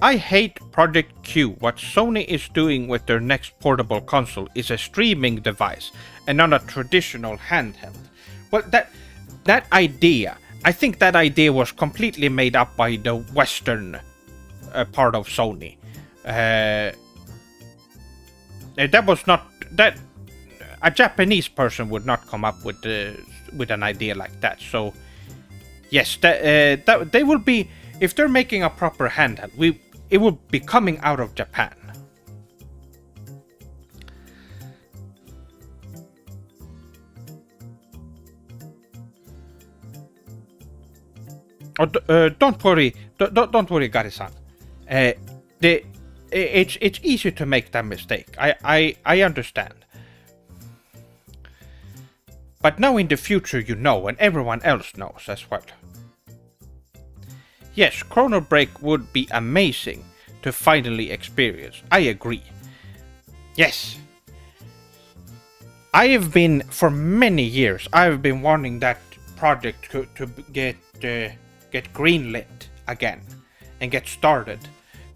I hate Project Q. What Sony is doing with their next portable console is a streaming device and not a traditional handheld. Well, that idea, I think that idea was completely made up by the Western part of Sony. That was not that a Japanese person would not come up with an idea like that. So yes, that they will be, if they're making a proper handheld, it will be coming out of Japan. Oh, don't worry, don't worry, Gary-san. It's easy to make that mistake. I understand. But now in the future you know, and everyone else knows as well. Yes, Chrono Break would be amazing to finally experience. I agree. Yes. I have been, for many years, I've been wanting that project to get greenlit again and get started.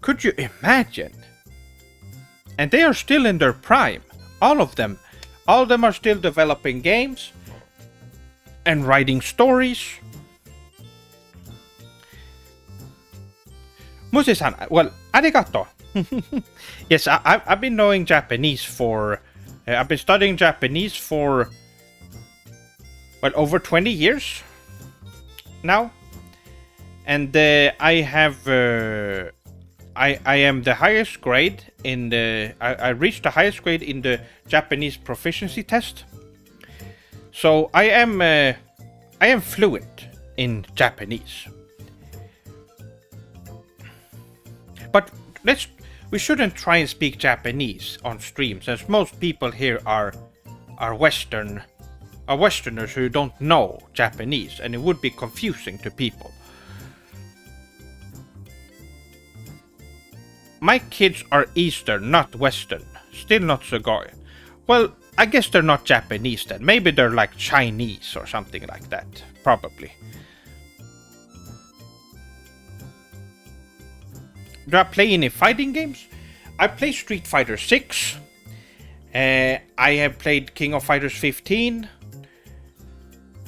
Could you imagine? And they are still in their prime. All of them are still developing games and writing stories. Muse-san, well, arigato. Yes, I've been knowing Japanese for... I've been studying Japanese for... well, over 20 years now. And I have... I am the highest grade in the... I reached the highest grade in the Japanese proficiency test. So I am fluent in Japanese. But we shouldn't try and speak Japanese on stream, since most people here are Westerners who don't know Japanese, and it would be confusing to people. My kids are Eastern, not Western. Still not Sugoi. Well, I guess they're not Japanese then. Maybe they're like Chinese or something like that. Probably. Do I play any fighting games? I play Street Fighter 6. I have played King of Fighters 15.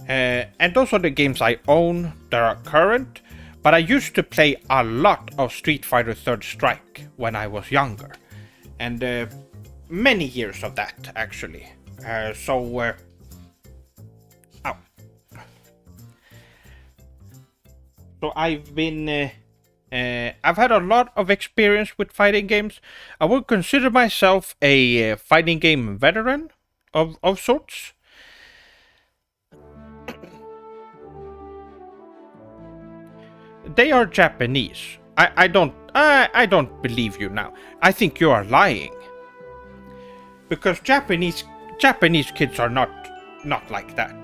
And those are the games I own that are current. But I used to play a lot of Street Fighter 3rd Strike when I was younger. And many years of that, actually. Ow. So I've been... I've had a lot of experience with fighting games. I would consider myself a fighting game veteran of sorts. They are Japanese. I don't believe you now. I think you are lying. Because Japanese kids are not like that.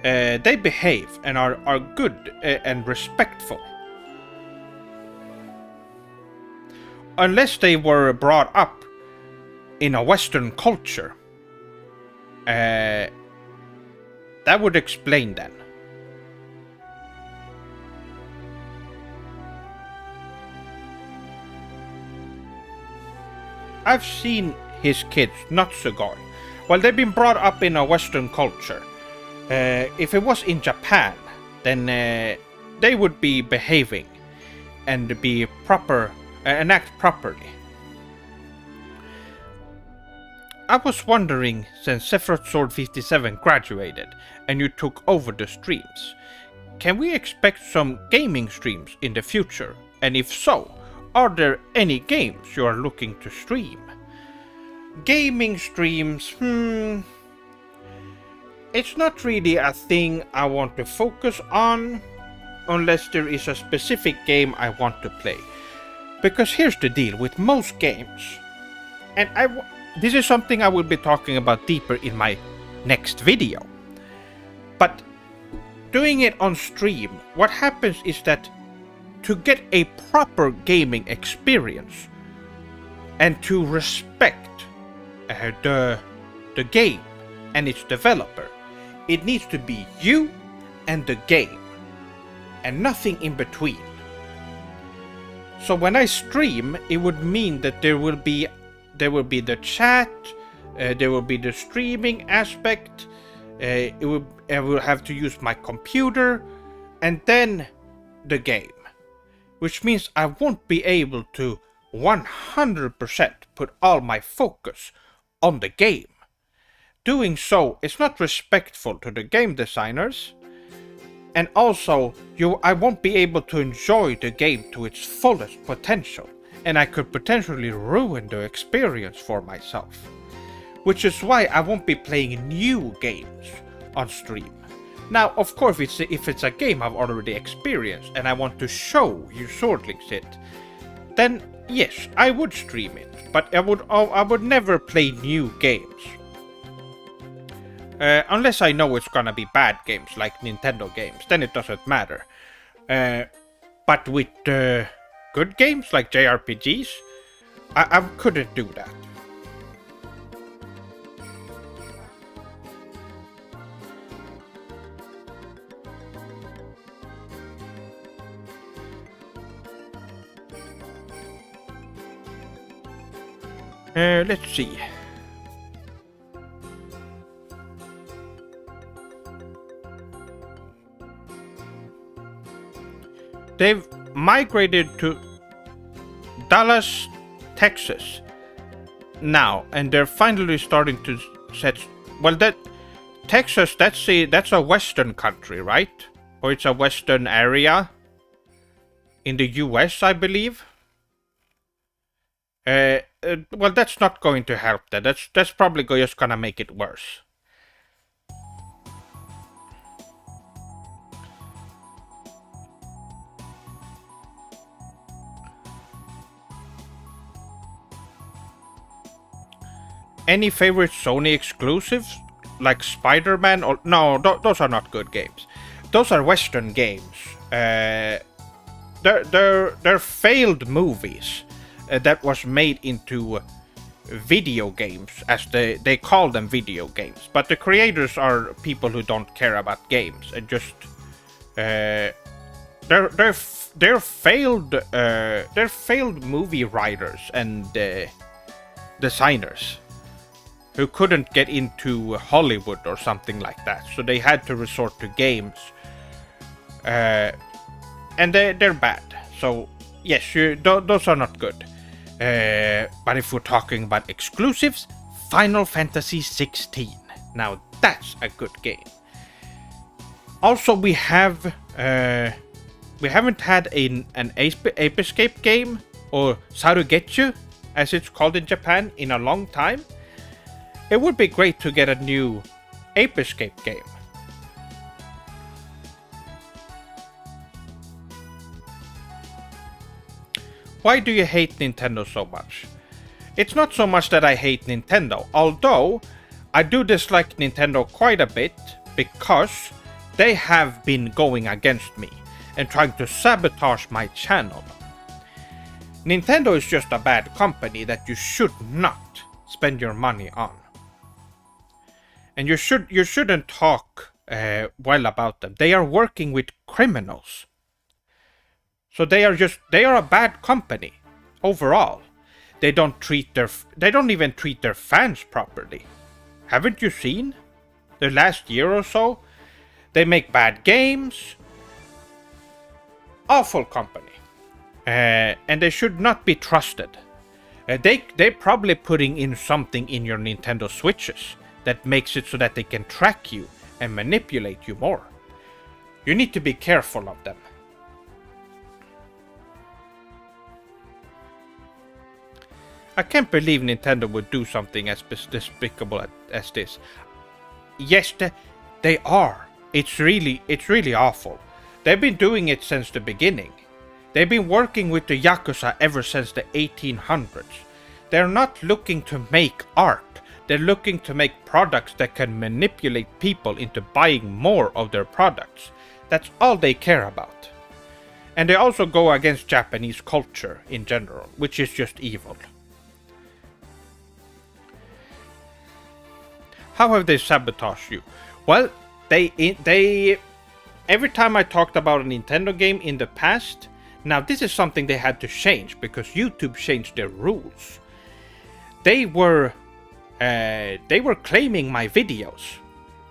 They behave and are good and respectful. Unless they were brought up in a Western culture. That would explain then. I've seen his kids, not Sugoi. Well, they've been brought up in a Western culture. If it was in Japan, then they would be behaving and be proper and act properly. I was wondering, since Sephiroth Sword 57 graduated and you took over the streams, can we expect some gaming streams in the future? And if so, are there any games you are looking to stream? Gaming streams, it's not really a thing I want to focus on, unless there is a specific game I want to play. Because here's the deal with most games, and this is something I will be talking about deeper in my next video. But doing it on stream, what happens is that to get a proper gaming experience and to respect the game and its developer, it needs to be you and the game and nothing in between. So when I stream, it would mean that there will be the chat, there will be the streaming aspect. I will have to use my computer, and then the game, which means I won't be able to 100% put all my focus on the game. Doing so is not respectful to the game designers, and also I won't be able to enjoy the game to its fullest potential, and I could potentially ruin the experience for myself. Which is why I won't be playing new games on stream. Now, of course, if it's a game I've already experienced and I want to show you Swordlings it, then yes, I would stream it, but I would never play new games. Unless I know it's gonna be bad games, like Nintendo games, then it doesn't matter. But with good games, like JRPGs, I couldn't do that. Let's see. They've migrated to Dallas, Texas now, and they're finally starting to set. Well, that Texas, that's a Western country, right? Or it's a Western area in the US, I believe. Well, that's not going to help that. That's probably just gonna make it worse. Any favorite Sony exclusives? Like Spider-Man? Or no, those are not good games. Those are Western games. They're failed movies that was made into video games, as they call them video games. But the creators are people who don't care about games and just they're failed movie writers and designers who couldn't get into Hollywood or something like that, so they had to resort to games, and they're bad. So yes, those are not good. But if we're talking about exclusives, Final Fantasy 16. Now that's a good game. Also, we haven't had an Ape Escape game, or Sarugetsu, as it's called in Japan, in a long time. It would be great to get a new Ape Escape game. Why do you hate Nintendo so much? It's not so much that I hate Nintendo, although I do dislike Nintendo quite a bit because they have been going against me and trying to sabotage my channel. Nintendo is just a bad company that you should not spend your money on. And you shouldn't talk well about them. They are working with criminals. So they are a bad company overall. They don't even treat their fans properly. Haven't you seen? The last year or so, they make bad games. Awful company. And they should not be trusted. They're probably putting in something in your Nintendo Switches that makes it so that they can track you and manipulate you more. You need to be careful of them. I can't believe Nintendo would do something as despicable as this. Yes, they are. It's really awful. They've been doing it since the beginning. They've been working with the Yakuza ever since the 1800s. They're not looking to make art. They're looking to make products that can manipulate people into buying more of their products. That's all they care about. And they also go against Japanese culture in general, which is just evil. How have they sabotaged you? Well, they every time I talked about a Nintendo game in the past, Now this is something they had to change because YouTube changed their rules. They were claiming my videos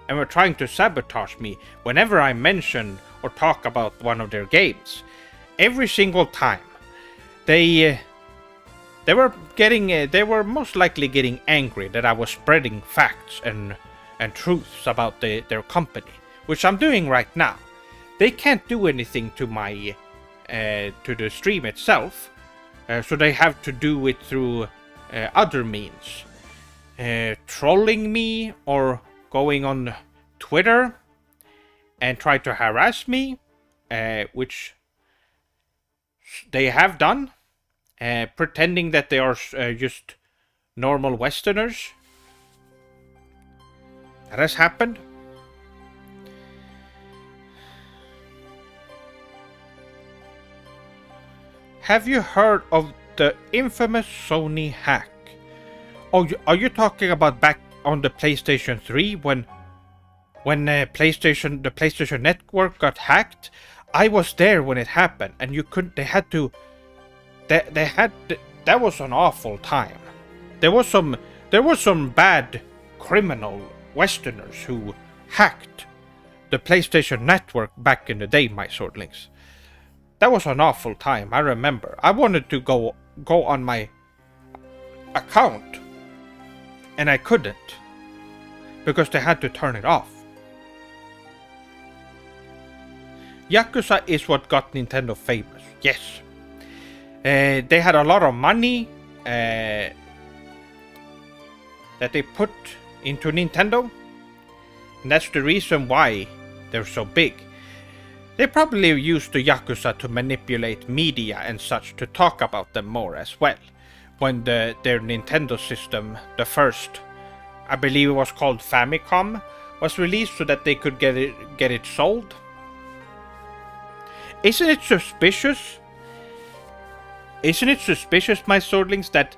and were trying to sabotage me whenever I mentioned or talk about one of their games. Every single time. They were most likely getting angry that I was spreading facts and truths about their company, which I'm doing right now. They can't do anything to my to the stream itself, so they have to do it through other means, trolling me or going on Twitter and try to harass me, which they have done, pretending that they are just normal Westerners. That has happened. Have you heard of the infamous Sony hack? Oh, are you talking about back on the PlayStation 3 when the PlayStation Network got hacked? I was there when it happened, and that was an awful time. There were some bad criminal Westerners who hacked the PlayStation Network back in the day, my swordlings. That was an awful time, I remember. I wanted to go on my account, and I couldn't, because they had to turn it off. Yakuza is what got Nintendo famous, yes. They had a lot of money that they put into Nintendo, and that's the reason why they're so big. They probably used the Yakuza to manipulate media and such to talk about them more as well. When their Nintendo system, the first, I believe it was called Famicom, was released so that they could get it sold. Isn't it suspicious? Isn't it suspicious, my swordlings, that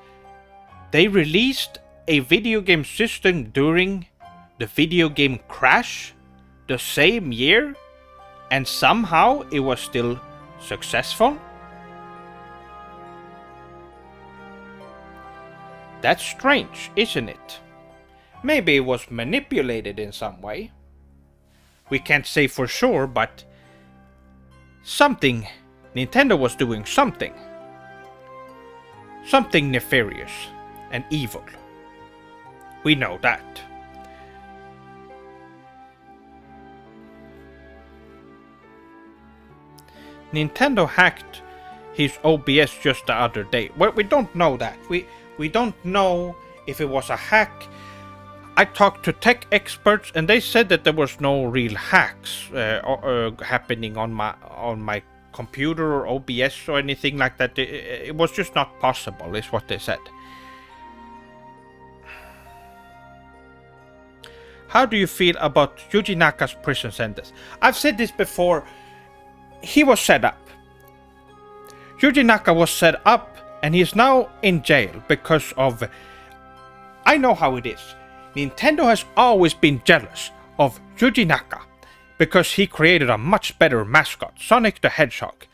they released a video game system during the video game crash the same year, and somehow it was still successful? That's strange, isn't it? Maybe it was manipulated in some way. We can't say for sure, but Nintendo was doing something. Something nefarious and evil. We know that. Nintendo hacked his OBS just the other day. Well, we don't know that. We don't know if it was a hack. I talked to tech experts, and they said that there was no real hacks happening on my computer or OBS or anything like that. It was just not possible, is what they said. How do you feel about Yuji Naka's prison sentence? I've said this before. He was set up. Yuji Naka was set up, and he is now in jail because of... I know how it is. Nintendo has always been jealous of Yuji Naka because he created a much better mascot, Sonic the Hedgehog,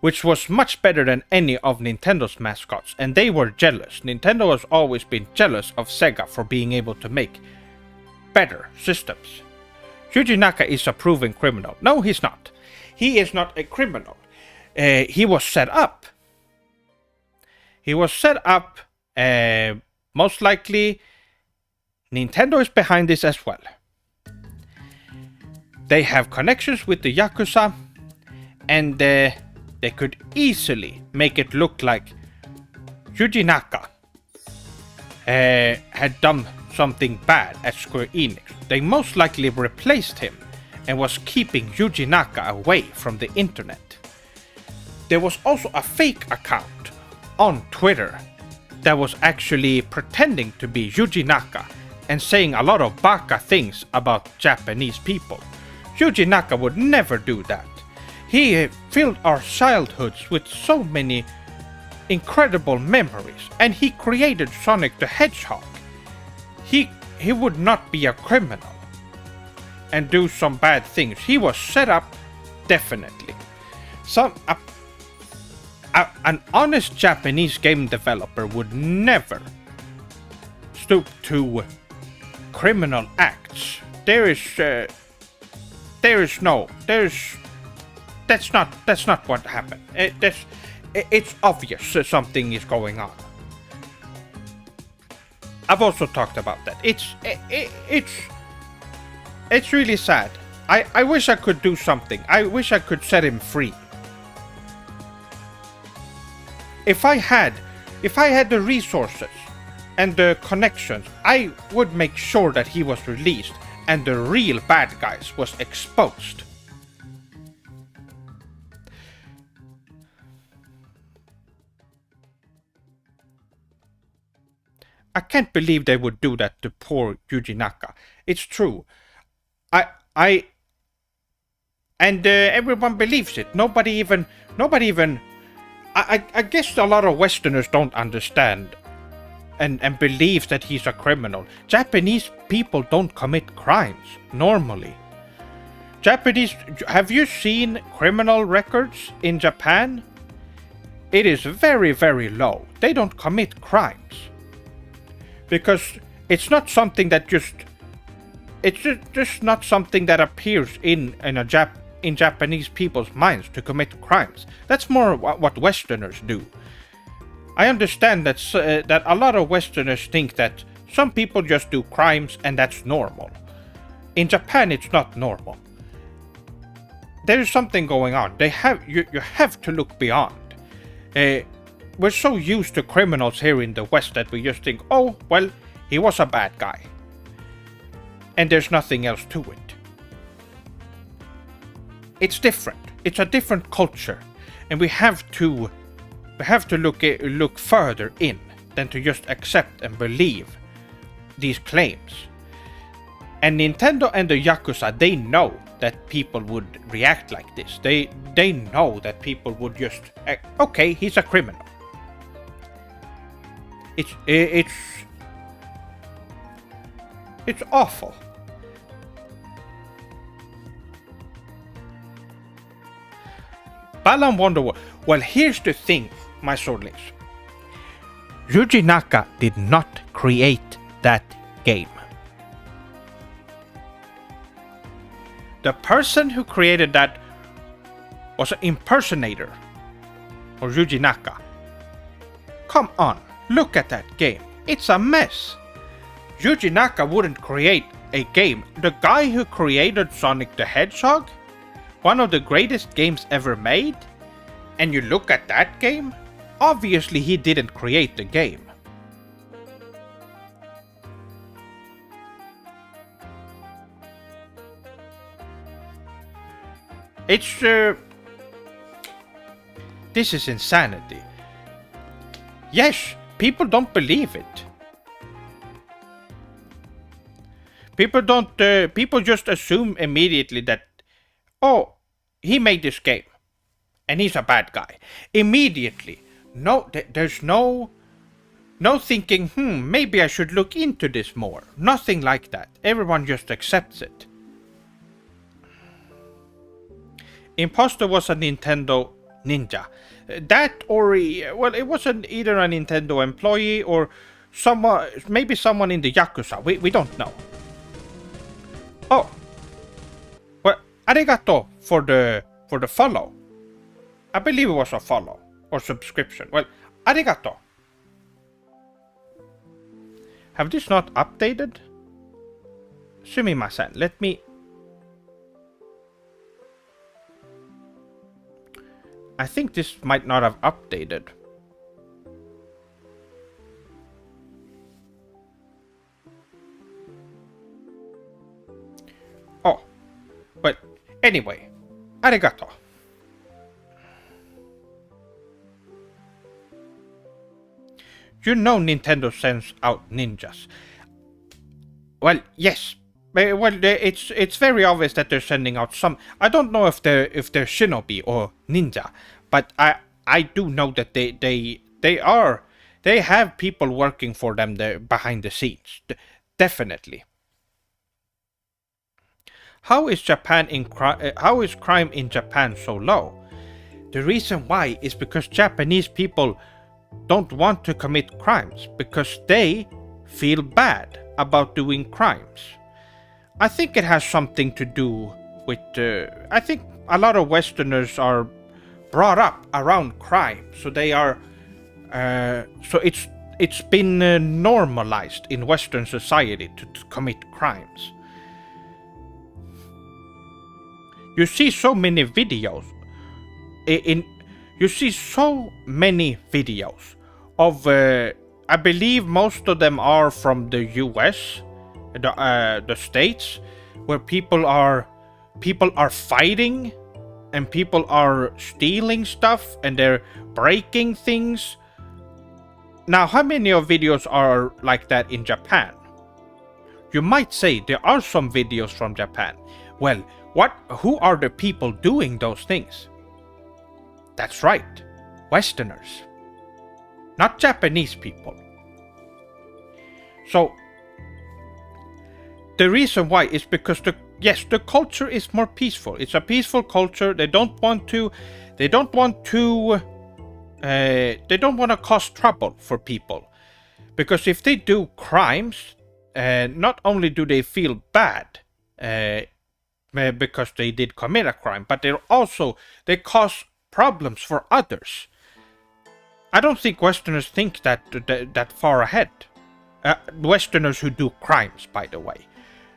which was much better than any of Nintendo's mascots, and they were jealous. Nintendo has always been jealous of Sega for being able to make better systems. Yuji Naka is a proven criminal. No, he's not. He is not a criminal. He was set up. He was set up. Most likely, Nintendo is behind this as well. They have connections with the Yakuza, and they could easily make it look like Yuji Naka had done something bad at Square Enix. They most likely replaced him and was keeping Yuji Naka away from the internet. There was also a fake account on Twitter that was actually pretending to be Yuji Naka and saying a lot of baka things about Japanese people. Yuji Naka would never do that. He filled our childhoods with so many incredible memories, and he created Sonic the Hedgehog. He would not be a criminal and do some bad things. He was set up, definitely. An honest Japanese game developer would never stoop to criminal acts. That's not what happened. It's obvious something is going on. I've also talked about that. It's really sad. I wish I could do something. I wish I could set him free. If I had the resources and the connections, I would make sure that he was released and the real bad guys was exposed. I can't believe they would do that to poor Yuji Naka. It's true. I, and everyone believes it. Nobody even. I guess a lot of Westerners don't understand and believe that he's a criminal. Japanese people don't commit crimes normally. Have you seen criminal records in Japan? It is very, very low. They don't commit crimes. Because it's not something that it's just not something that appears in Japanese people's minds to commit crimes. That's more what Westerners do. I understand that a lot of Westerners think that some people just do crimes and that's normal. In Japan, it's not normal. There is something going on. You have to look beyond. We're so used to criminals here in the West that we just think, oh, well, he was a bad guy. And there's nothing else to it. It's different. It's a different culture. And we have to look further in than to just accept and believe these claims. And Nintendo and the Yakuza, they know that people would react like this. They know that people would just, okay, he's a criminal. It's awful. Balan Wonderworld. Well, here's the thing, my swordlings. Yuji Naka did not create that game. The person who created that was an impersonator of Yuji Naka. Come on, look at that game. It's a mess. Yuji Naka wouldn't create a game. The guy who created Sonic the Hedgehog, one of the greatest games ever made, and you look at that game, obviously he didn't create the game. This is insanity. Yes, people don't believe it. People just assume immediately that, oh, he made this game and he's a bad guy. Immediately. No, there's no thinking, maybe I should look into this more. Nothing like that. Everyone just accepts it. Imposter was a Nintendo ninja. That or, well, it wasn't either a Nintendo employee or maybe someone in the Yakuza. We don't know. Oh. Well, arigato for the follow. I believe it was a follow or subscription. Well, arigato. Have this not updated? Sumimasen, let me... I think this might not have updated. Oh, but anyway, arigato. You know Nintendo sends out ninjas. Well, yes. Well, it's very obvious that they're sending out some. I don't know if they're shinobi or ninja, but I do know that they have people working for them there behind the scenes. Definitely. How is crime in Japan so low? The reason why is because Japanese people don't want to commit crimes because they feel bad about doing crimes. I think it has something to do with. I think a lot of Westerners are brought up around crime, so they are. So it's been normalized in Western society to commit crimes. You see so many videos. You see so many videos of. I believe most of them are from the U.S., the states, where people are fighting, and people are stealing stuff, and they're breaking things. Now, how many of videos are like that in Japan? You might say there are some videos from Japan. Well, who are the people doing those things? That's right, Westerners. Not Japanese people. So, the reason why is because the culture is more peaceful. It's a peaceful culture. They don't want to cause trouble for people. Because if they do crimes, not only do they feel bad because they did commit a crime, but they cause problems for others. I don't think Westerners think that far ahead. Westerners who do crimes, by the way.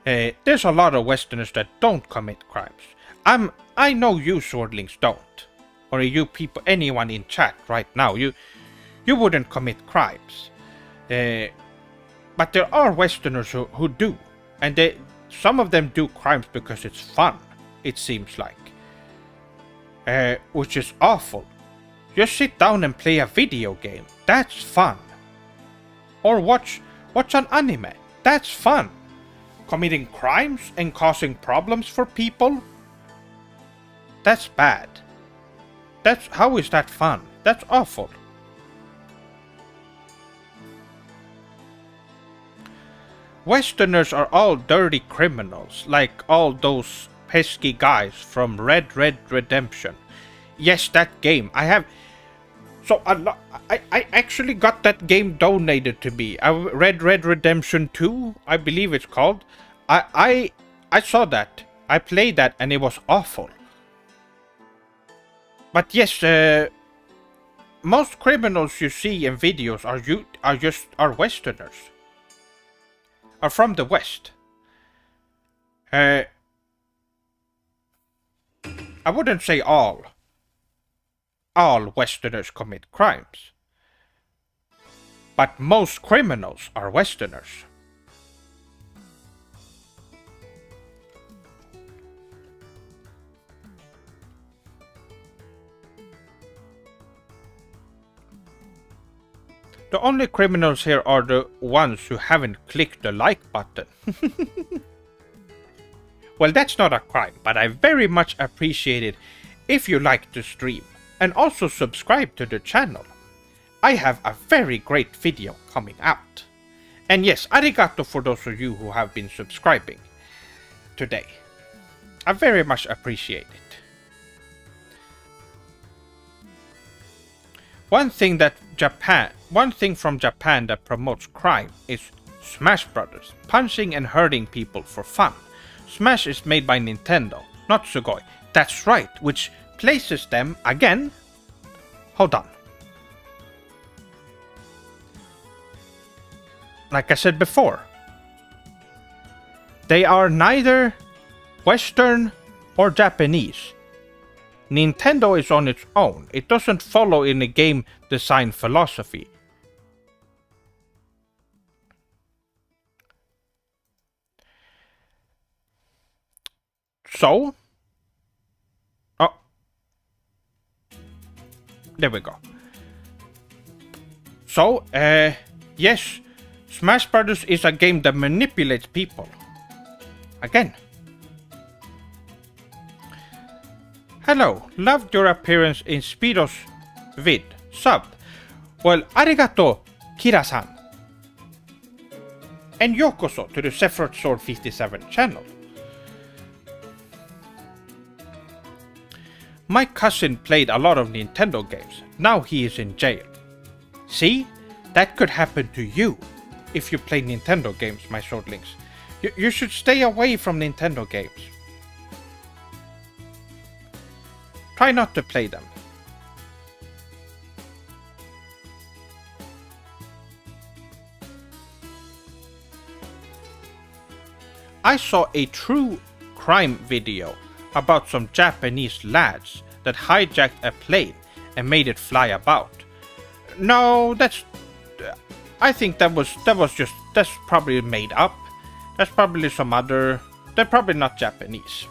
There's a lot of Westerners that don't commit crimes. I know you swordlings don't. Or you people, anyone in chat right now, you wouldn't commit crimes. But there are Westerners who do. And some of them do crimes because it's fun, it seems like. Which is awful. Just sit down and play a video game. That's fun. Or watch an anime. That's fun. Committing crimes and causing problems for people? That's bad. How is that fun? That's awful. Westerners are all dirty criminals, like all those pesky guys from Red Dead Redemption. Yes, that game. I actually got that game donated to me. Red Dead Redemption 2, I believe it's called. I saw that. I played that and it was awful. But yes, most criminals you see in videos are Westerners. Are from the West. I wouldn't say all Westerners commit crimes. But most criminals are Westerners. The only criminals here are the ones who haven't clicked the like button. Well, that's not a crime, but I very much appreciate it if you like the stream and also subscribe to the channel. I have a very great video coming out. And yes, arigato for those of you who have been subscribing today. I very much appreciate it. One thing from Japan that promotes crime is Smash Brothers, punching and hurting people for fun. Smash is made by Nintendo, not Sugoi. That's right, which places them again. Hold on. Like I said before, they are neither Western or Japanese. Nintendo is on its own. It doesn't follow any game design philosophy. So, there we go. So, yes, Smash Brothers is a game that manipulates people. Again. Hello, loved your appearance in Speedo's vid. Sub. Well, arigato, Kira-san. And yokoso to the Sephiroth Sword 57 channel. My cousin played a lot of Nintendo games. Now he is in jail. See? That could happen to you if you play Nintendo games, my swordlings. You should stay away from Nintendo games. Try not to play them. I saw a true crime video about some Japanese lads that hijacked a plane and made it fly about. No, I think that's probably made up. That's probably they're probably not Japanese.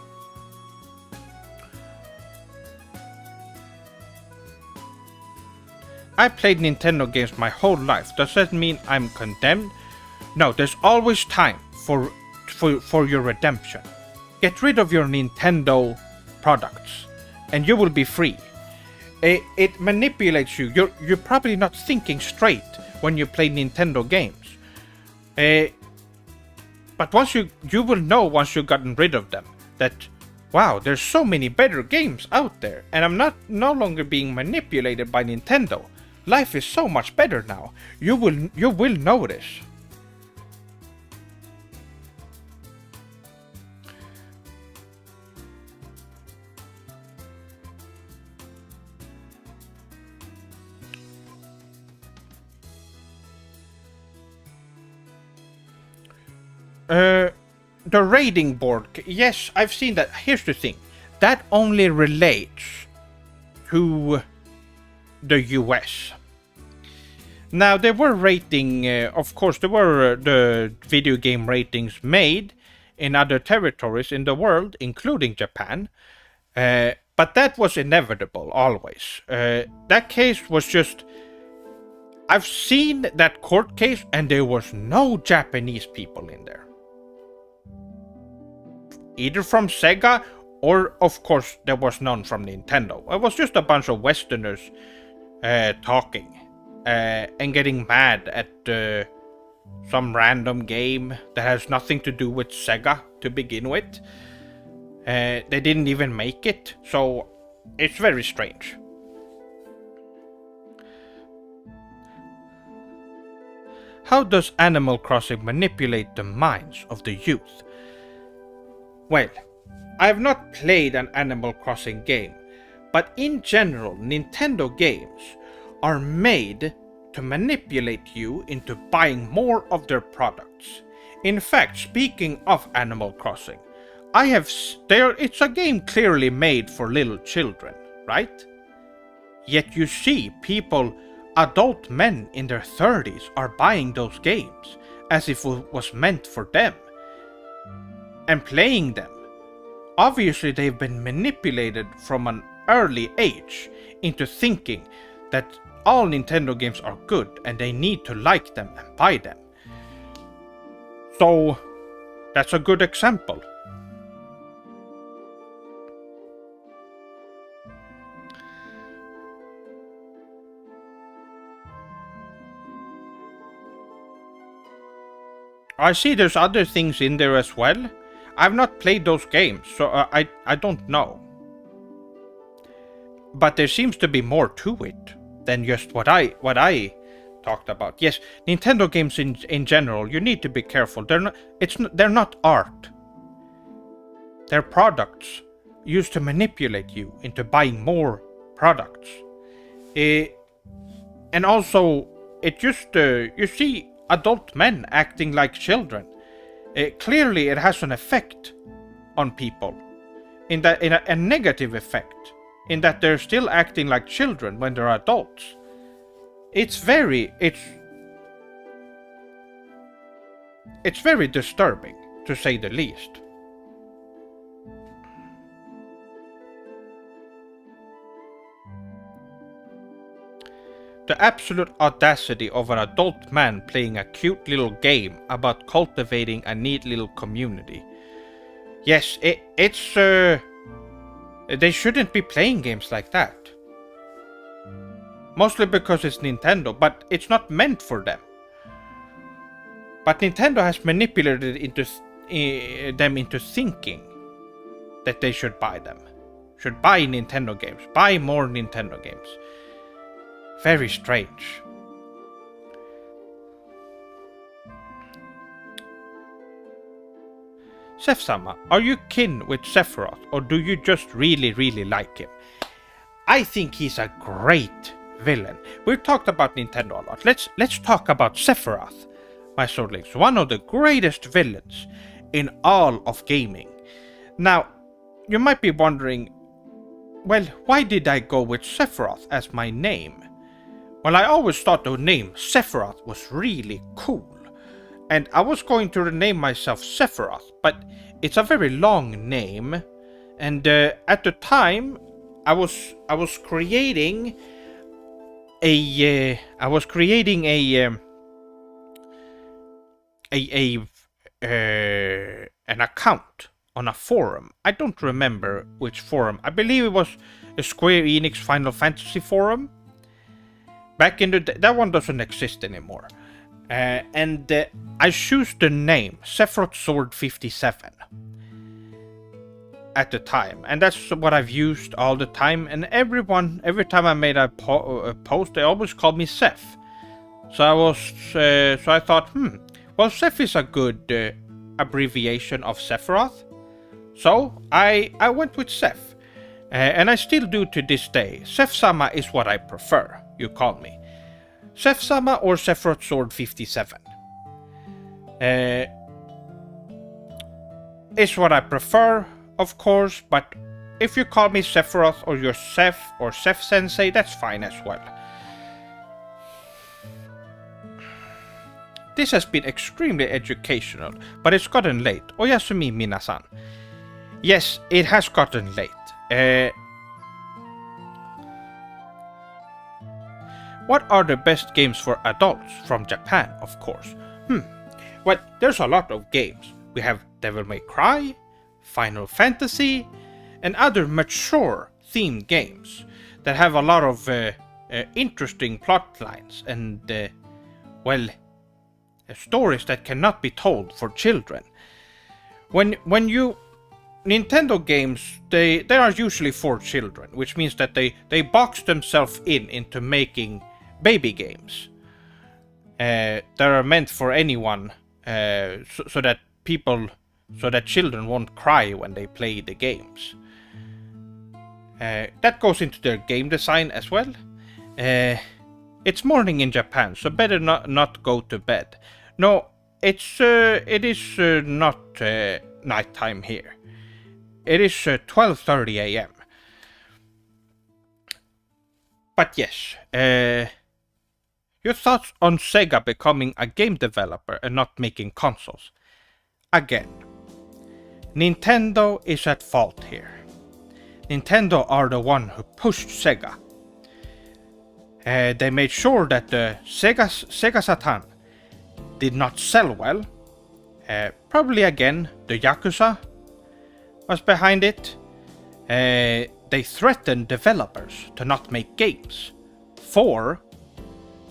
I played Nintendo games my whole life. Does that mean I'm condemned? No, there's always time for your redemption. Get rid of your Nintendo products and you will be free. It manipulates you. You're probably not thinking straight when you play Nintendo games. But once you will know once you've gotten rid of them that, wow, there's so many better games out there and I'm no longer being manipulated by Nintendo. Life is so much better now. You will notice. The rating board. Yes, I've seen that. Here's the thing. That only relates to the US. Now, there were of course, there were the video game ratings made in other territories in the world, including Japan. But that was inevitable, always. That case was just... I've seen that court case, and there was no Japanese people in there. Either from Sega, or, of course, there was none from Nintendo. It was just a bunch of Westerners talking and getting mad at some random game that has nothing to do with Sega to begin with. They didn't even make it, so it's very strange. How does Animal Crossing manipulate the minds of the youth? Well, I have not played an Animal Crossing game, but in general, Nintendo games are made to manipulate you into buying more of their products. In fact, speaking of Animal Crossing, it's a game clearly made for little children, right? Yet you see adult men in their 30s are buying those games as if it was meant for them and playing them. Obviously, they've been manipulated from an early age into thinking that all Nintendo games are good and they need to like them and buy them. So, that's a good example. I see there's other things in there as well. I've not played those games, so I don't know. But there seems to be more to it than just what I talked about. Yes, Nintendo games in general, you need to be careful. They're not art. They're products used to manipulate you into buying more products. And also, it just you see adult men acting like children. Clearly, it has an effect on people, in a negative effect, in that they're still acting like children when they're adults. It's very disturbing, to say the least. The absolute audacity of an adult man playing a cute little game about cultivating a neat little community. Yes, it's they shouldn't be playing games like that. Mostly because it's Nintendo, but it's not meant for them. But Nintendo has manipulated them into thinking that they should buy them. should buy Nintendo games. Buy more Nintendo games. Very strange. Seth-sama, are you kin with Sephiroth, or do you just really, really like him? I think he's a great villain. We've talked about Nintendo a lot. Let's talk about Sephiroth, my swordlings. One of the greatest villains in all of gaming. Now, you might be wondering, well, why did I go with Sephiroth as my name? Well, I always thought the name Sephiroth was really cool. And I was going to rename myself Sephiroth, but it's a very long name. And at the time, I was creating an account on a forum. I don't remember which forum. I believe it was a Square Enix Final Fantasy forum. Back in the day, that one doesn't exist anymore. And I choose the name Sephiroth Sword 57 at the time, and that's what I've used all the time. And every time I made a post, they always called me Seth. So I thought, well, Seth is a good abbreviation of Sephiroth. So I went with Seth, and I still do to this day. Seth-sama is what I prefer. You call me Seth-sama or Sephiroth Sword 57. Is what I prefer, of course, but if you call me Sephiroth or you're Seth or Seth Sensei, that's fine as well. This has been extremely educational, but it's gotten late. Oyasumi minasan. Yes, it has gotten late. What are the best games for adults from Japan, of course? Well, there's a lot of games. We have Devil May Cry, Final Fantasy, and other mature themed games that have a lot of interesting plot lines and, stories that cannot be told for children. Nintendo games, they are usually for children, which means that they box themselves into making baby games that are meant for anyone, so that children won't cry when they play the games. That goes into their game design as well. It's morning in Japan, so better not go to bed. No, it is not nighttime here. It is 12:30 a.m. But yes, your thoughts on Sega becoming a game developer and not making consoles? Again, Nintendo is at fault here. Nintendo are the one who pushed Sega. They made sure that the Sega Saturn did not sell well. Probably again, the Yakuza was behind it. They threatened developers to not make games for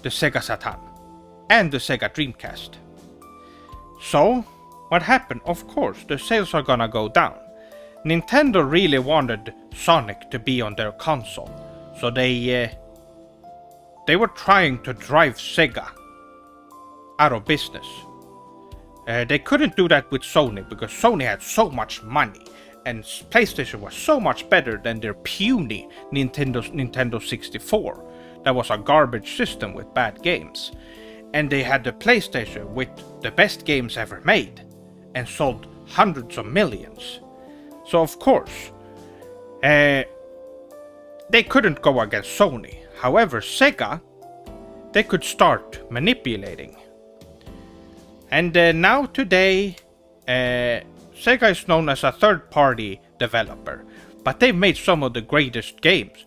the Sega Saturn and the Sega Dreamcast. So, what happened? Of course, the sales are gonna go down. Nintendo really wanted Sonic to be on their console, so they were trying to drive Sega out of business. They couldn't do that with Sony because Sony had so much money, and PlayStation was so much better than their puny Nintendo 64. That was a garbage system with bad games. And they had the PlayStation with the best games ever made and sold hundreds of millions. So of course, they couldn't go against Sony. However, Sega, they could start manipulating. And now today, Sega is known as a third-party developer, but they've made some of the greatest games.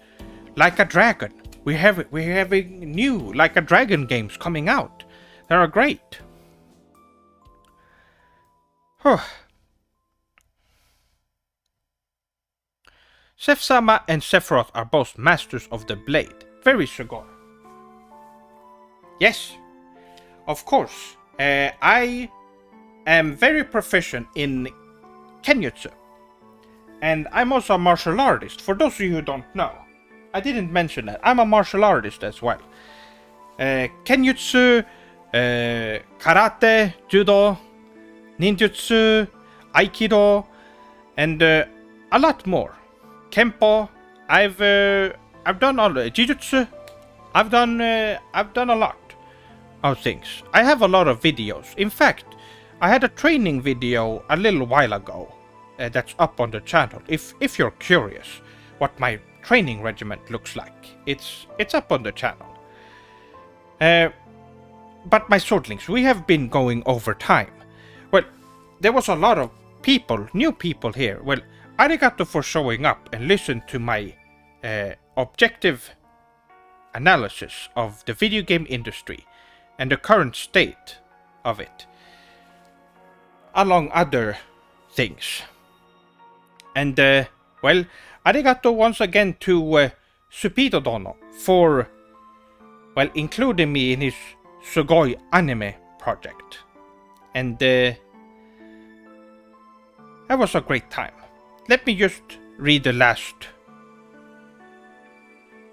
Like a Dragon. We're having new Like a Dragon games coming out. They are great. Seth-sama and Sephiroth are both masters of the blade. Very Sugoi. Yes, of course. I am very proficient in Kenjutsu. And I'm also a martial artist, for those of you who don't know. I didn't mention that. I'm a martial artist as well. Kenjutsu, karate, judo, ninjutsu, aikido, and a lot more. Kempo. I've done all jujutsu. I've done a lot of things. I have a lot of videos. In fact, I had a training video a little while ago that's up on the channel. If you're curious what my training regiment looks like, it's up on the channel. But my swordlings, we have been going over time. Well, there was a lot of people, new people here. Well, arigato for showing up and listen to my objective analysis of the video game industry and the current state of it, along other things. And, well, arigato once again to Supido Dono for, well, including me in his Sugoi anime project. And that was a great time. Let me just read the last.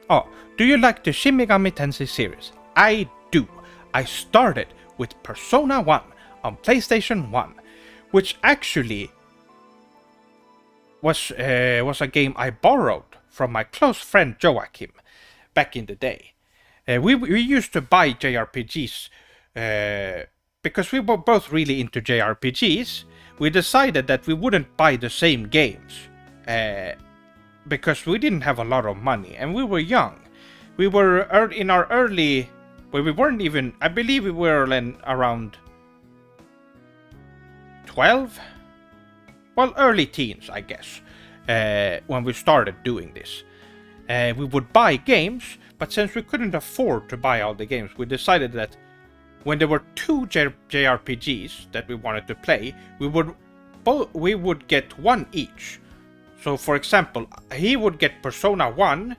Oh, do you like the Shin Megami Tensei series? I do. I started with Persona 1 on PlayStation 1, which actually was a game I borrowed from my close friend Joachim back in the day. We used to buy JRPGs because we were both really into JRPGs. We decided that we wouldn't buy the same games because we didn't have a lot of money and we were young. We were in our early, well, we weren't even, I believe we were around 12? Well, early teens, I guess, when we started doing this. We would buy games, but since we couldn't afford to buy all the games, we decided that when there were two JRPGs that we wanted to play, we would get one each. So, for example, he would get Persona 1,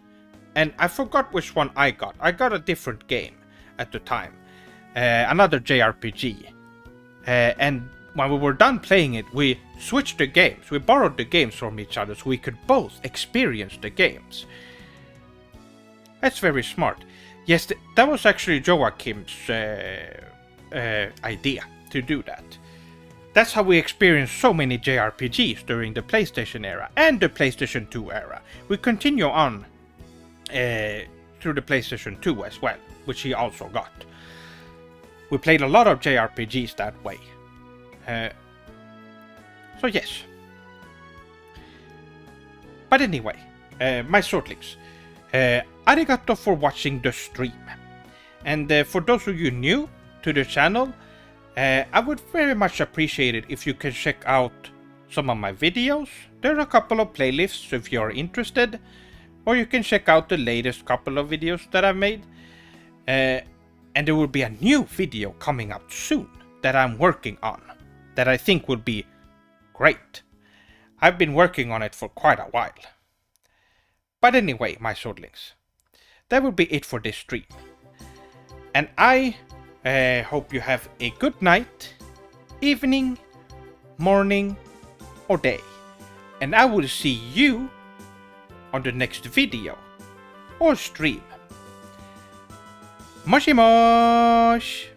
and I forgot which one I got. I got a different game at the time, another JRPG. And when we were done playing it, we switched the games. We borrowed the games from each other so we could both experience the games. That's very smart. Yes, that was actually Joachim's idea to do that. That's how we experienced so many JRPGs during the PlayStation era and the PlayStation 2 era. We continue on through the PlayStation 2 as well, which he also got. We played a lot of JRPGs that way. So yes. But anyway, my swordlings, arigato for watching the stream. And for those of you new to the channel, I would very much appreciate it if you can check out some of my videos. There are a couple of playlists if you're interested, or you can check out the latest couple of videos that I've made. And there will be a new video coming out soon that I'm working on, that I think will be great. I've been working on it for quite a while. But anyway, my swordlings, that will be it for this stream. And I hope you have a good night, evening, morning, or day. And I will see you on the next video or stream. Moshi mosh!